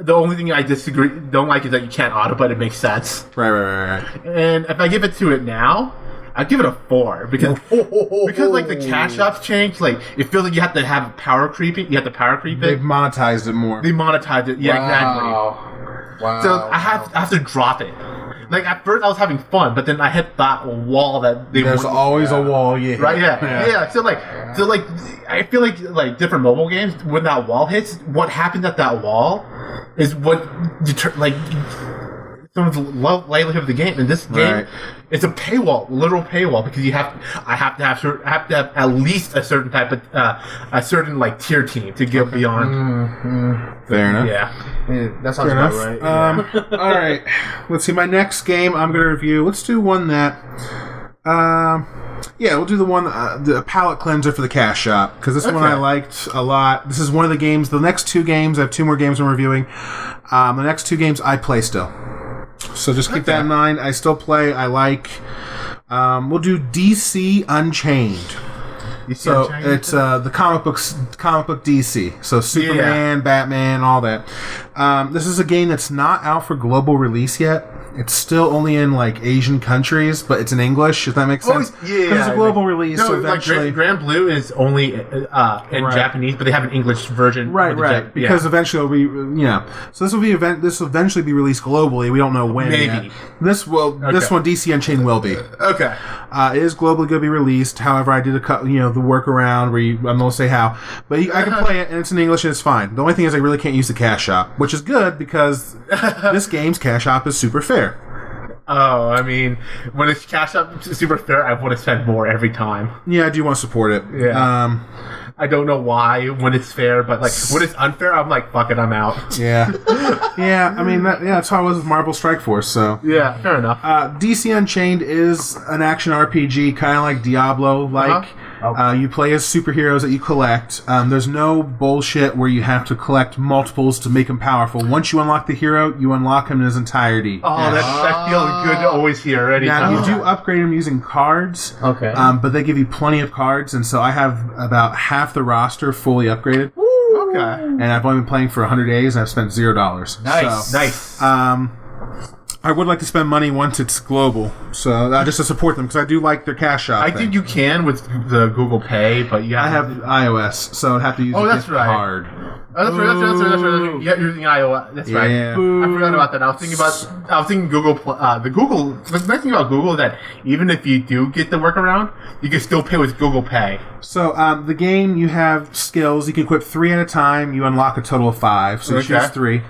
B: the only thing I don't like is that you can't auto, but it makes sense.
A: Right.
B: And if I give it to it now, I'd give it a 4 because like the cash shops changed. Like it feels like you have to have power creeping. You have to power creep it.
A: They've monetized it more.
B: They monetized it. Yeah, exactly.
C: Wow.
B: So I have to drop it. Like at first I was having fun, but then I hit that wall that
A: there's always a wall. Yeah.
B: Right. Yeah. So I feel like different mobile games when that wall hits, what happens at that wall is what someone's livelihood of the game. In this game, it's a paywall, literal paywall, because I have to have at least a certain type of a certain like tier team to get beyond.
A: Fair enough.
C: Yeah, that sounds about right.
A: All right, let's see. My next game I'm going to review. Let's do one that. We'll do the one, the palette cleanser for the cash shop, because this one I liked a lot. This is one of the games. The next 2 games, I have 2 more games I'm reviewing. The next 2 games I play still. So just keep that in mind. I still play. I like. We'll do DC Unchained. So
B: Unchained?
A: it's the comic book DC. So Superman, Batman, all that. This is a game that's not out for global release yet. It's still only in like Asian countries, but it's in English. If that makes sense. Because it's a global release.
B: No,
A: so eventually,
B: like Grand Blue is only in Japanese, but they have an English version.
A: Right. Because eventually it'll be, So this will eventually be released globally. We don't know when.
B: Maybe
A: yet. This one, DC Unchained will be.
B: Okay.
A: It is globally going to be released. However, I did the workaround where I'm going to say how, but I can play it and it's in English and it's fine. The only thing is I really can't use the cash shop, which is good because this game's cash shop is super fair.
B: Oh, I mean, when it's cash up super fair, I want to spend more every time.
A: Yeah, I do want to support it.
B: Yeah. I don't know why when it's fair, but like when it's unfair, I'm like, fuck it, I'm out.
A: Yeah. Yeah, I mean, that's how I was with Marvel Strike Force, so.
B: Yeah, fair enough.
A: DC Unchained is an action RPG, kind of like Diablo-like. You play as superheroes that you collect. There's no bullshit where you have to collect multiples to make him powerful. Once you unlock the hero, you unlock him in his entirety.
B: Oh, that feels good to always hear.
A: Now, you do upgrade him using cards.
C: Okay.
A: But they give you plenty of cards, and so I have about half the roster fully upgraded.
B: Okay.
A: And I've only been playing for 100 days, and I've spent $0.
C: Nice.
A: So,
B: Nice.
A: I would like to spend money once it's global, so just to support them, because I do like their cash shop.
B: I think you can with the Google Pay, but you have
A: I have iOS, so I'd have to use a
B: that's
A: gift
B: right.
A: card.
B: Oh, that's right. Yeah, you're using iOS. That's right.
A: Yeah.
B: I forgot about that. I was thinking Google. The nice thing about Google is that even if you do get the workaround, you can still pay with Google Pay.
A: So the game, you have skills. You can equip 3 at a time. You unlock a total of 5. So you choose 3.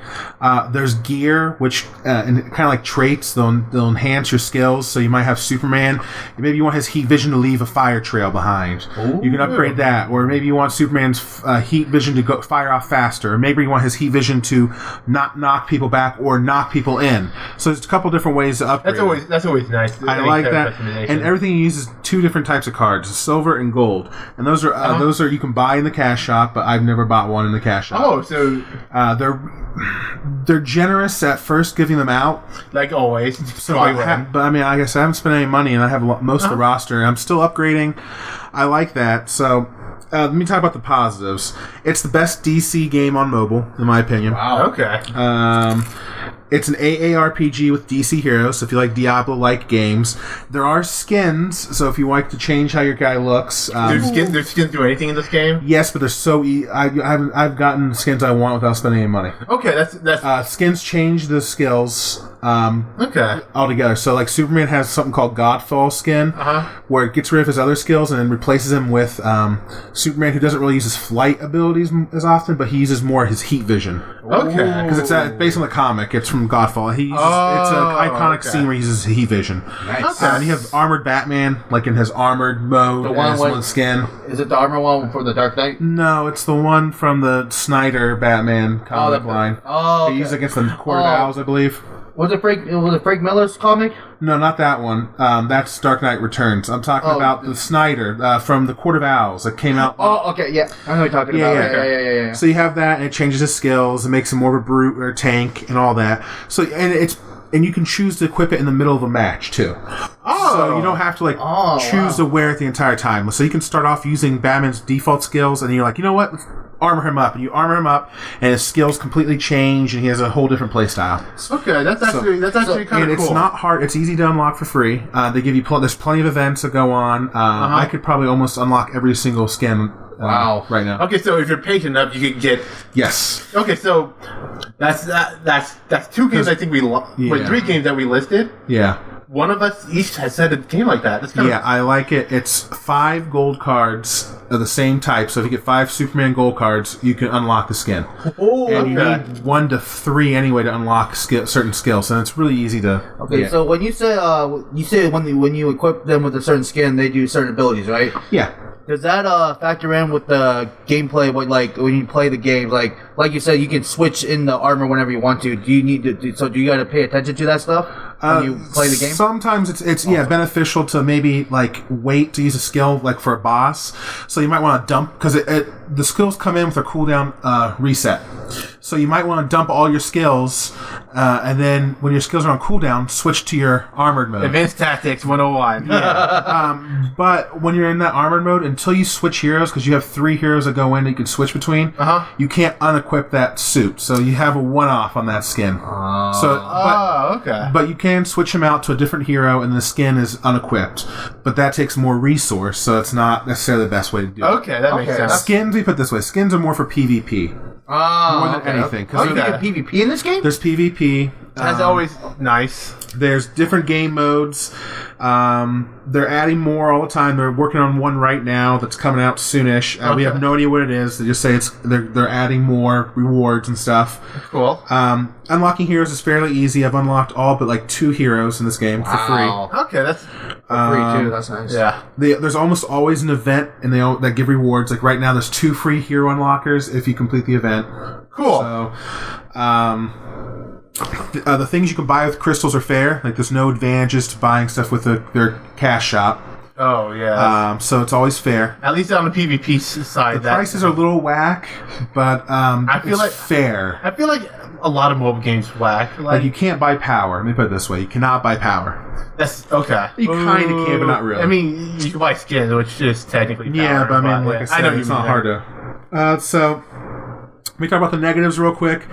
A: There's gear, which kind of like traits. They'll enhance your skills. So you might have Superman. Maybe you want his heat vision to leave a fire trail behind.
C: Ooh.
A: You can upgrade that. Or maybe you want Superman's heat vision to go fire off faster. Or maybe you want his heat vision to not knock people back or knock people in. So there's a couple different ways to upgrade.
B: That's always nice.
A: I like that. And everything you use is 2 different types of cards: silver and gold. And those are you can buy in the cash shop, but I've never bought one in the cash shop.
B: Oh, so
A: they're generous at first giving them out.
B: like always.
A: So but I mean, I guess I haven't spent any money, and I have most of the roster. I'm still upgrading. I like that. So let me talk about the positives. It's the best DC game on mobile, in my opinion.
C: Wow.
B: Okay.
A: It's an AARPG with DC heroes, so if you like Diablo-like games. There are skins, so if you like to change how your guy looks...
B: There's skins do anything in this game?
A: Yes, but they're so... I've gotten skins I want without spending any money.
B: Okay, that's
A: skins change the skills
B: okay.
A: altogether. So, like, Superman has something called Godfall skin, where it gets rid of his other skills and then replaces him with Superman, who doesn't really use his flight abilities as often, but he uses more his heat vision.
B: Okay.
A: Because it's based on the comic. It's from Godfall. It's an iconic scene where he uses heat vision.
C: Nice.
A: And you have armored Batman, like in his armored mode,
C: The one
A: and his
C: with-
A: one skin.
C: Is it the armor one for the Dark Knight?
A: No, it's the one from the Snyder Batman comic line.
C: Oh, okay.
A: He used against the Court of Owls, I believe.
C: Was it Frank Miller's comic?
A: No, not that one. That's Dark Knight Returns. I'm talking about the Snyder from the Court of Owls that came out.
C: Oh, okay, yeah. I know what you're talking about. Yeah.
A: So you have that, and it changes his skills, and makes him more of a brute or a tank, and all that. So and you can choose to equip it in the middle of a match too.
B: Oh.
A: So you don't have to choose to wear it the entire time. So you can start off using Batman's default skills, and you're like, you know what? Let's armor him up, and you armor him up, and his skills completely change, and he has a whole different play style.
B: Okay, that's actually kind of cool.
A: It's not hard. It's easy to unlock for free. They give you there's plenty of events that go on. I could probably almost unlock every single skin. Right now.
B: Okay, so if you're patient enough, you can get.
A: Yes.
B: Okay, so that's 2 games. I think with 3 games that we listed.
A: Yeah.
B: One of us each has said a game like that. That's
A: I like it. It's 5 gold cards of the same type. So if you get 5 Superman gold cards, you can unlock the skin.
B: Oh,
A: and you need 1 to 3 anyway to unlock certain skills, and it's really easy to.
C: Okay, so when you say when you equip them with a certain skin, they do certain abilities, right?
A: Yeah.
C: Does that factor in with the gameplay? When you play the game, like you said, you can switch in the armor whenever you want to. Do you need to? So do you got to pay attention to that stuff when you play the game?
A: Sometimes it's beneficial to maybe like wait to use a skill like for a boss. So you might want to dump because the skills come in with a cooldown reset. So you might want to dump all your skills, and then when your skills are on cooldown, switch to your armored mode.
B: Advanced Tactics 101.
A: Yeah. But when you're in that armored mode, until you switch heroes, because you have 3 heroes that go in that you can switch between, you can't unequip that suit. So you have a one-off on that skin. But you can switch him out to a different hero, and the skin is unequipped. But that takes more resource, so it's not necessarily the best way to do it.
B: Okay, that makes sense.
A: Skins, we put it this way, skins are more for PvP. More than anything.
C: Oh, you get PvP in this game?
A: There's PvP.
B: That's always nice.
A: There's different game modes. They're adding more all the time. They're working on one right now that's coming out soonish. We have no idea what it is. They just say they're adding more rewards and stuff.
B: Cool.
A: Unlocking heroes is fairly easy. I've unlocked all but like 2 heroes in this game for free.
B: Okay, that's
C: free too. That's nice.
B: Yeah.
A: There's almost always an event, and that give rewards. Like right now, there's 2 free hero unlockers if you complete the event.
B: Cool.
A: So, the things you can buy with crystals are fair. Like there's no advantages to buying stuff with their cash shop.
B: Oh yeah.
A: So it's always fair.
B: At least on the PvP side,
A: The prices are a little whack, but
B: I feel
A: it's fair.
B: I feel like a lot of mobile games whack.
A: Like you can't buy power. Let me put it this way: you cannot buy power.
B: That's okay.
A: You kind of can, but not really.
B: I mean, you can buy skins, which is technically power.
A: Yeah, but I mean, like I said,
B: know
A: it's not hard to. So. Let me talk about the negatives real quick.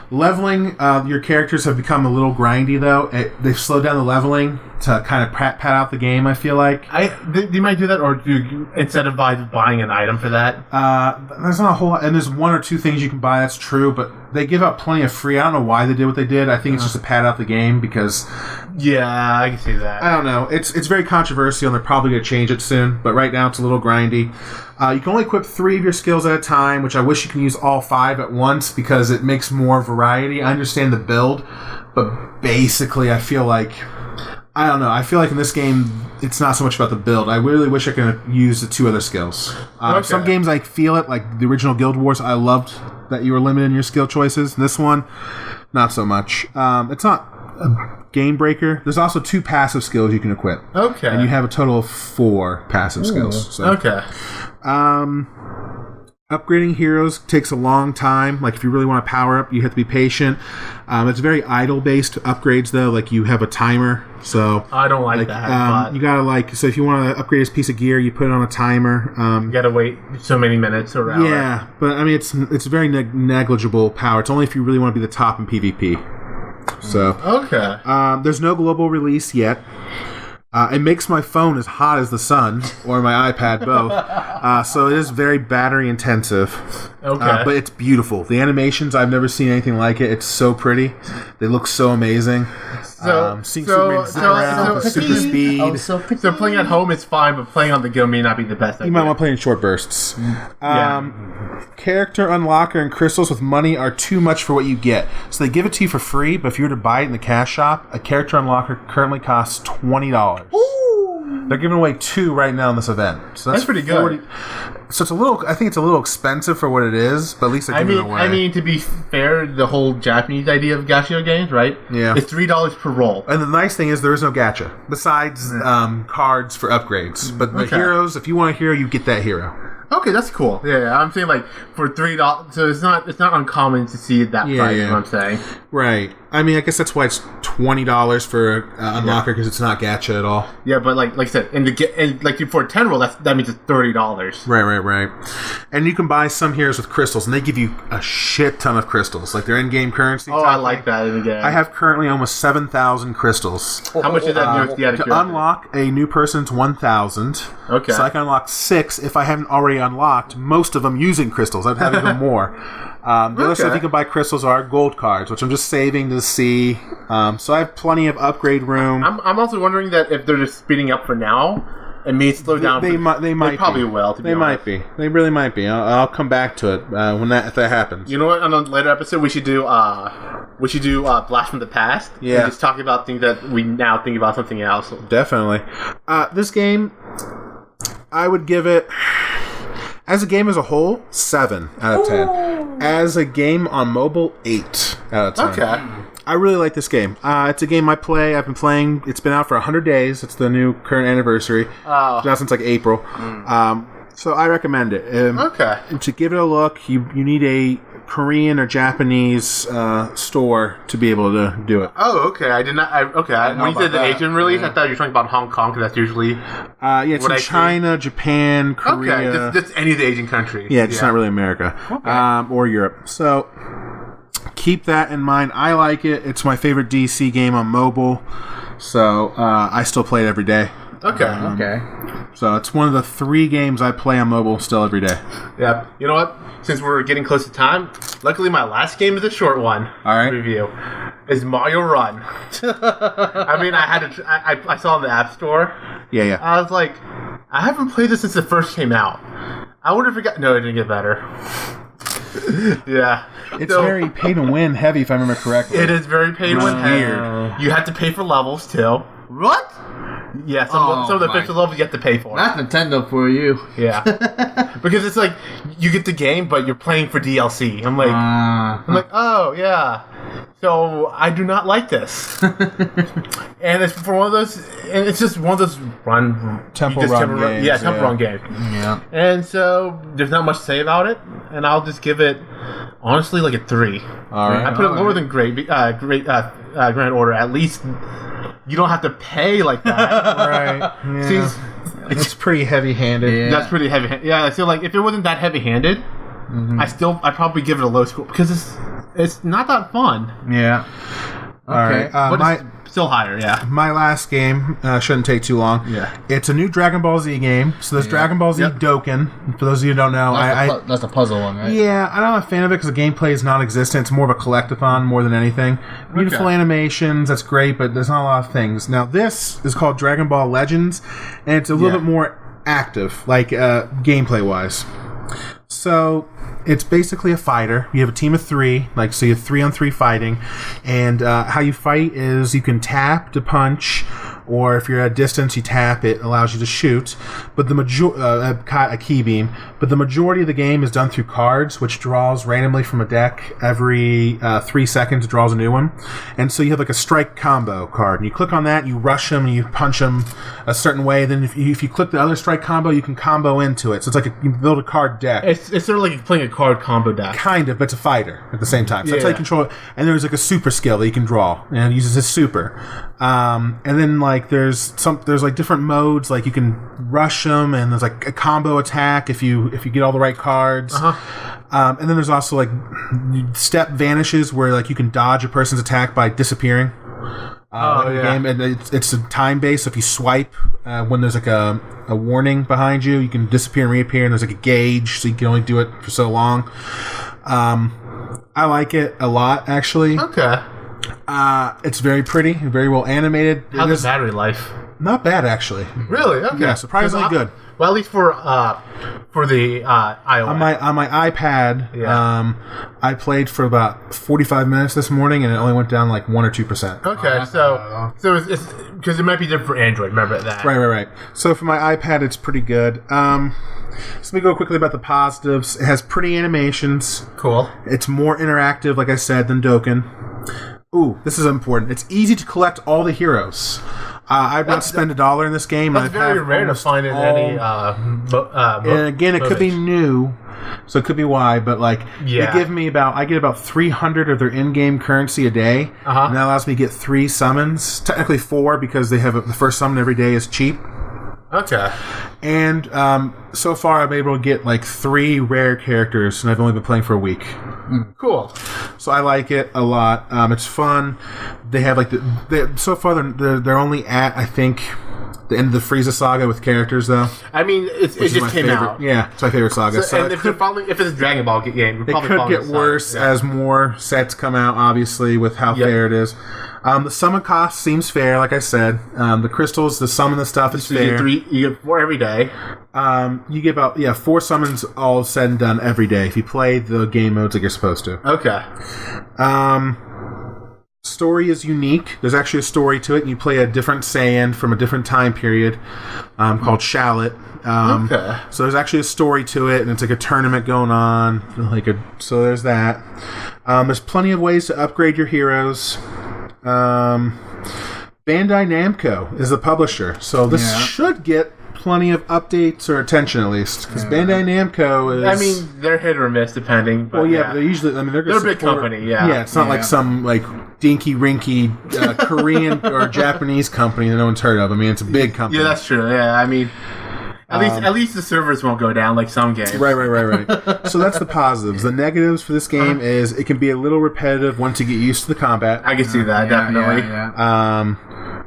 A: Leveling, your characters have become a little grindy, though. They've slowed down the leveling to kind of pad out the game, I feel like.
B: They might do that, or instead of buying an item for that?
A: There's not a whole lot. And there's 1 or 2 things you can buy, that's true, but they give out plenty of free. I don't know why they did what they did. I think it's just to pad out the game because...
B: Yeah, I can see that.
A: I don't know. It's very controversial, and they're probably going to change it soon, but right now it's a little grindy. You can only equip 3 of your skills at a time, which I wish you can use all 5 at once because it makes more variety. I understand the build, but basically I feel like... I don't know. I feel like in this game, it's not so much about the build. I really wish I could use the 2 other skills. Some games I feel it, like the original Guild Wars, I loved that you were limited in your skill choices. This one, not so much. It's not a game breaker. There's also 2 passive skills you can equip.
B: Okay.
A: And you have a total of 4 passive skills. So.
B: Okay.
A: Upgrading heroes takes a long time. Like, if you really want to power up, you have to be patient. It's very idle-based upgrades, though. Like, you have a timer, so...
B: I don't like that, but...
A: You gotta, so if you want to upgrade this piece of gear, you put it on a timer.
B: You gotta wait so many minutes or hours.
A: Yeah, but, I mean, it's very negligible power. It's only if you really want to be the top in PvP. So...
B: Okay.
A: There's no global release yet. It makes my phone as hot as the sun, or my iPad, both. So it is very battery intensive.
B: Okay.
A: But it's beautiful. The animations, I've never seen anything like it. It's so pretty. They look so amazing. Seeing Superman zip around with super speed.
B: So playing at home is fine, but playing on the go may not be the best idea.
A: You might want to play in short bursts. Character unlocker and crystals with money are too much for what you get. So they give it to you for free, but if you were to buy it in the cash shop, a character unlocker currently costs $20. They're giving away 2 right now in this event. So that's
B: pretty good.
A: So it's a little. I think it's a little expensive for what it is, but at least they're giving it away.
B: I mean, to be fair, the whole Japanese idea of gacha games, right?
A: Yeah.
B: It's $3 per roll.
A: And the nice thing is there is no gacha besides cards for upgrades. But the heroes, if you want a hero, you get that hero.
B: Okay, that's cool. Yeah, I'm saying like for $3, so it's not uncommon to see that price. Is what I'm saying.
A: Right. I mean, I guess that's why it's $20 for unlocker because it's not gacha at all.
B: Yeah, but like I said, and for a 10 roll, that means it's $30.
A: Right. And you can buy some heroes with crystals, and they give you a shit ton of crystals, like their in-game currency.
B: Oh, I like that in the game.
A: I have currently almost 7,000 crystals.
B: How much is that
A: to unlock a new person's 1,000.
B: Okay.
A: So I can unlock 6 if I haven't already unlocked most of them using crystals. I'd have even more. The other stuff you can buy crystals are gold cards, which I'm just saving to see. So I have plenty of upgrade room.
B: I'm also wondering that if they're just speeding up for now, it may slow down.
A: They
B: probably will.
A: They might be. They really might be. I'll come back to it if that happens.
B: You know what? On a later episode, we should do Blast from the Past.
A: Yeah.
B: And just talk about things that we now think about something else.
A: Definitely. This game, I would give it. As a game as a whole, 7 out of 10. As a game on mobile, 8 out of 10.
B: Okay.
A: I really like this game. It's a game I play. I've been playing. It's been out for 100 days. It's the new current anniversary.
B: Oh.
A: It's been out since like April. So I recommend it.
B: Okay.
A: To give it a look, you need a Korean or Japanese store to be able to do it.
B: Oh, okay. I did not. When you said the Asian release, I thought you were talking about Hong Kong, because that's usually.
A: It's in China, Japan, Korea.
B: Okay, just any of the Asian countries.
A: Yeah, just not really America or Europe. So keep that in mind. I like it. It's my favorite DC game on mobile. So I still play it every day.
B: Okay.
A: So it's one of the 3 games I play on mobile still every day.
B: Yeah. You know what? Since we're getting close to time, luckily my last game is a short one.
A: All right.
B: Review is Mario Run. I mean, I had to. I saw it in the App Store.
A: Yeah.
B: I was like, I haven't played this since it first came out. I wonder if it got. No, it didn't get better. Yeah.
A: It's very pay to win heavy, if I remember correctly.
B: It is very pay to win heavy.
A: Weird.
B: You have to pay for levels too. What? Yeah, some of the official levels you have to pay for.
C: That's Nintendo for you.
B: Yeah. Because it's like, you get the game, but you're playing for DLC. I'm like, oh, yeah. So, I do not like this. And it's for one of those, and it's just one of those temple run games. Yeah, temple run game.
C: Yeah.
B: And so, there's not much to say about it, and I'll just give it, honestly, like a 3.
A: All right.
B: I put it lower than Grand Order. At least you don't have to pay like that.
A: Right. Yeah. It's pretty heavy-handed.
C: Yeah.
B: That's pretty heavy. Yeah, I feel like if it wasn't that heavy-handed, I'd probably give it a low score, because it's not that fun.
A: Yeah. All right.
B: But it's still higher, yeah.
A: My last game shouldn't take too long.
B: Yeah.
A: It's a new Dragon Ball Z game. So there's Dragon Ball Z Dokkan. For those of you who don't know,
C: that's the puzzle one, right?
A: Yeah, I'm not a fan of it because the gameplay is non-existent. It's more of a collectathon more than anything. Beautiful animations, that's great, but there's not a lot of things. Now, this is called Dragon Ball Legends, and it's a little bit more active, like gameplay-wise. So it's basically a fighter. You have a team of 3, so you have 3-on-3 fighting, and how you fight is you can tap to punch, or if you're at a distance, you tap. It allows you to shoot, but a key beam. But the majority of the game is done through cards, which draws randomly from a deck every 3 seconds. It draws a new one, and so you have like a strike combo card, and you click on that, you rush them, and you punch them a certain way. Then if you click the other strike combo, you can combo into it. So it's like you build a card deck.
B: It's sort of like playing a card combo deck.
A: Kind of, but it's a fighter at the same time. So that's how you control it. And there's like a super skill that you can draw, and it uses his super. And then there's different modes, like you can rush them, and there's like a combo attack if you get all the right cards. And then there's also like step vanishes, where like you can dodge a person's attack by disappearing. Game, and it's a time based. So if you swipe when there's like a warning behind you, you can disappear and reappear, and there's like a gauge, so you can only do it for so long. I like it a lot, actually.
B: Okay.
A: It's very pretty, very well animated.
B: How's the battery life?
A: Not bad, actually.
B: Really? Okay.
A: Yeah, surprisingly good.
B: Well, at least for the iOS.
A: On my iPad, I played for about 45 minutes this morning, and it only went down like 1 or 2%.
B: Okay, so it's because it might be different for Android. Remember that.
A: Right. So for my iPad, it's pretty good. So let me go quickly about the positives. It has pretty animations.
B: Cool.
A: It's more interactive, like I said, than Dokkan. Ooh, this is important. It's easy to collect all the heroes. I've not spent $1 in this game.
B: That's very rare to find in any.
A: And again, it could be new, so it could be why. But they give me I get about 300 of their in-game currency a day, and that allows me to get 3 summons. Technically 4 because they have the first summon every day is cheap.
B: Okay.
A: And so far, I've been able to get 3 rare characters, and I've only been playing for a week.
B: Cool.
A: So I like it a lot. It's fun. They have so far they're only at, I think, the end of the Frieza saga with characters, though.
B: I mean, it just came out.
A: Yeah, it's my favorite saga.
B: So and if it's a Dragon Ball game,
A: it could get worse as more sets come out. Obviously, with how fair it is. The summon cost seems fair, like I said. The crystals, the summon the stuff is fair.
B: You get 4 every day.
A: You get about 4 summons all said and done every day if you play the game modes like you're supposed to.
B: Okay.
A: Story is unique. There's actually a story to it, and you play a different Saiyan from a different time period called Shallot.
B: Okay.
A: So there's actually a story to it, and it's like a tournament going on. So there's that. There's plenty of ways to upgrade your heroes. Bandai Namco is the publisher, so this should get plenty of updates or attention at least. Because Bandai Namco is.
B: I mean, they're hit or miss depending. But
A: Well, yeah, but they're usually. I mean, they're
B: a big company. Yeah.
A: Yeah, it's not like some like dinky rinky Korean or Japanese company that no one's heard of. I mean, it's a big company.
B: Yeah, that's true. Yeah, I mean, at least the servers won't go down like some games.
A: Right. So that's the positives. The negatives for this game is it can be a little repetitive once you get used to the combat.
B: I can see that definitely.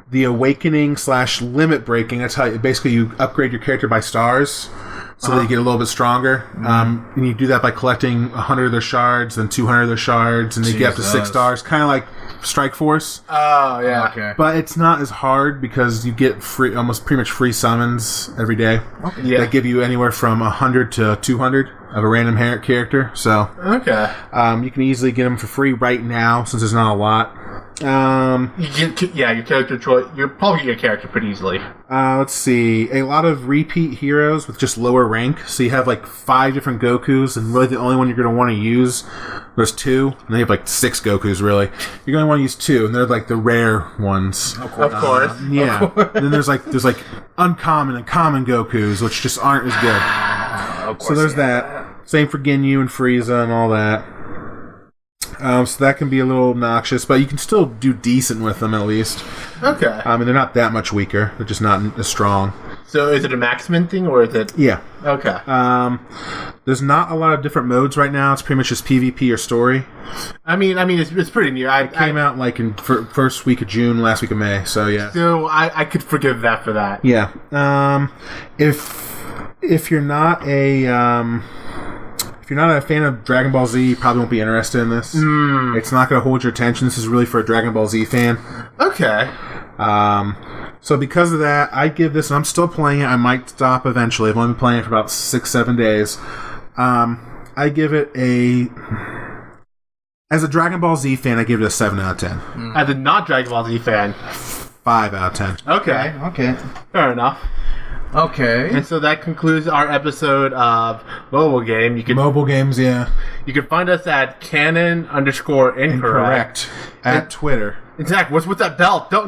A: The awakening / limit breaking. That's how basically you upgrade your character by stars, so that you get a little bit stronger. And you do that by collecting 100 of their shards, then 200 of their shards, and they get up to 6 stars. Kind of like Strike Force.
B: Oh yeah.
C: Okay.
A: But it's not as hard because you get almost pretty much free summons every day.
C: Okay.
B: Yeah.
A: That give you anywhere from 100 to 200 of a random character. So
B: Okay.
A: you can easily get them for free right now since there's not a lot.
B: Your character choice. You'll probably get your character pretty easily.
A: Let's see. A lot of repeat heroes with just lower rank. So you have like 5 different Gokus, and really the only one you're going to want to use, there's 2. And then you have like 6 Gokus, really. You're going to want to use 2, and they're like the rare ones.
B: Of course.
A: Yeah. And then there's like uncommon and common Gokus, which just aren't as good.
C: Of course,
A: So there's that. Same for Ginyu and Frieza and all that. So that can be a little obnoxious, but you can still do decent with them at least.
B: Okay.
A: And they're not that much weaker. They're just not as strong.
B: So is it a Maxman thing or is it?
A: Yeah.
B: Okay.
A: There's not a lot of different modes right now. It's pretty much just PvP or story.
B: I mean, it's pretty new.
A: It came out like in first week of June, last week of May. So yeah.
B: So I could forgive that for that.
A: Yeah. If you're not a if you're not a fan of Dragon Ball Z, you probably won't be interested in this. It's not going to hold your attention. This is really for a Dragon Ball Z fan.
B: Okay.
A: So because of that, I give this, and I'm still playing it. I might stop eventually. I've only been playing it for about 6-7 days. I give it as a Dragon Ball Z fan, I give it a 7 out of 10.
B: As a not Dragon Ball Z fan,
A: 5 out of 10.
B: Okay. Fair enough.
C: Okay.
B: And so that concludes our episode of Mobile Game.
A: Mobile games, yeah.
B: You can find us at canon_incorrect
A: At Twitter.
B: Exactly. What's with that belt? No.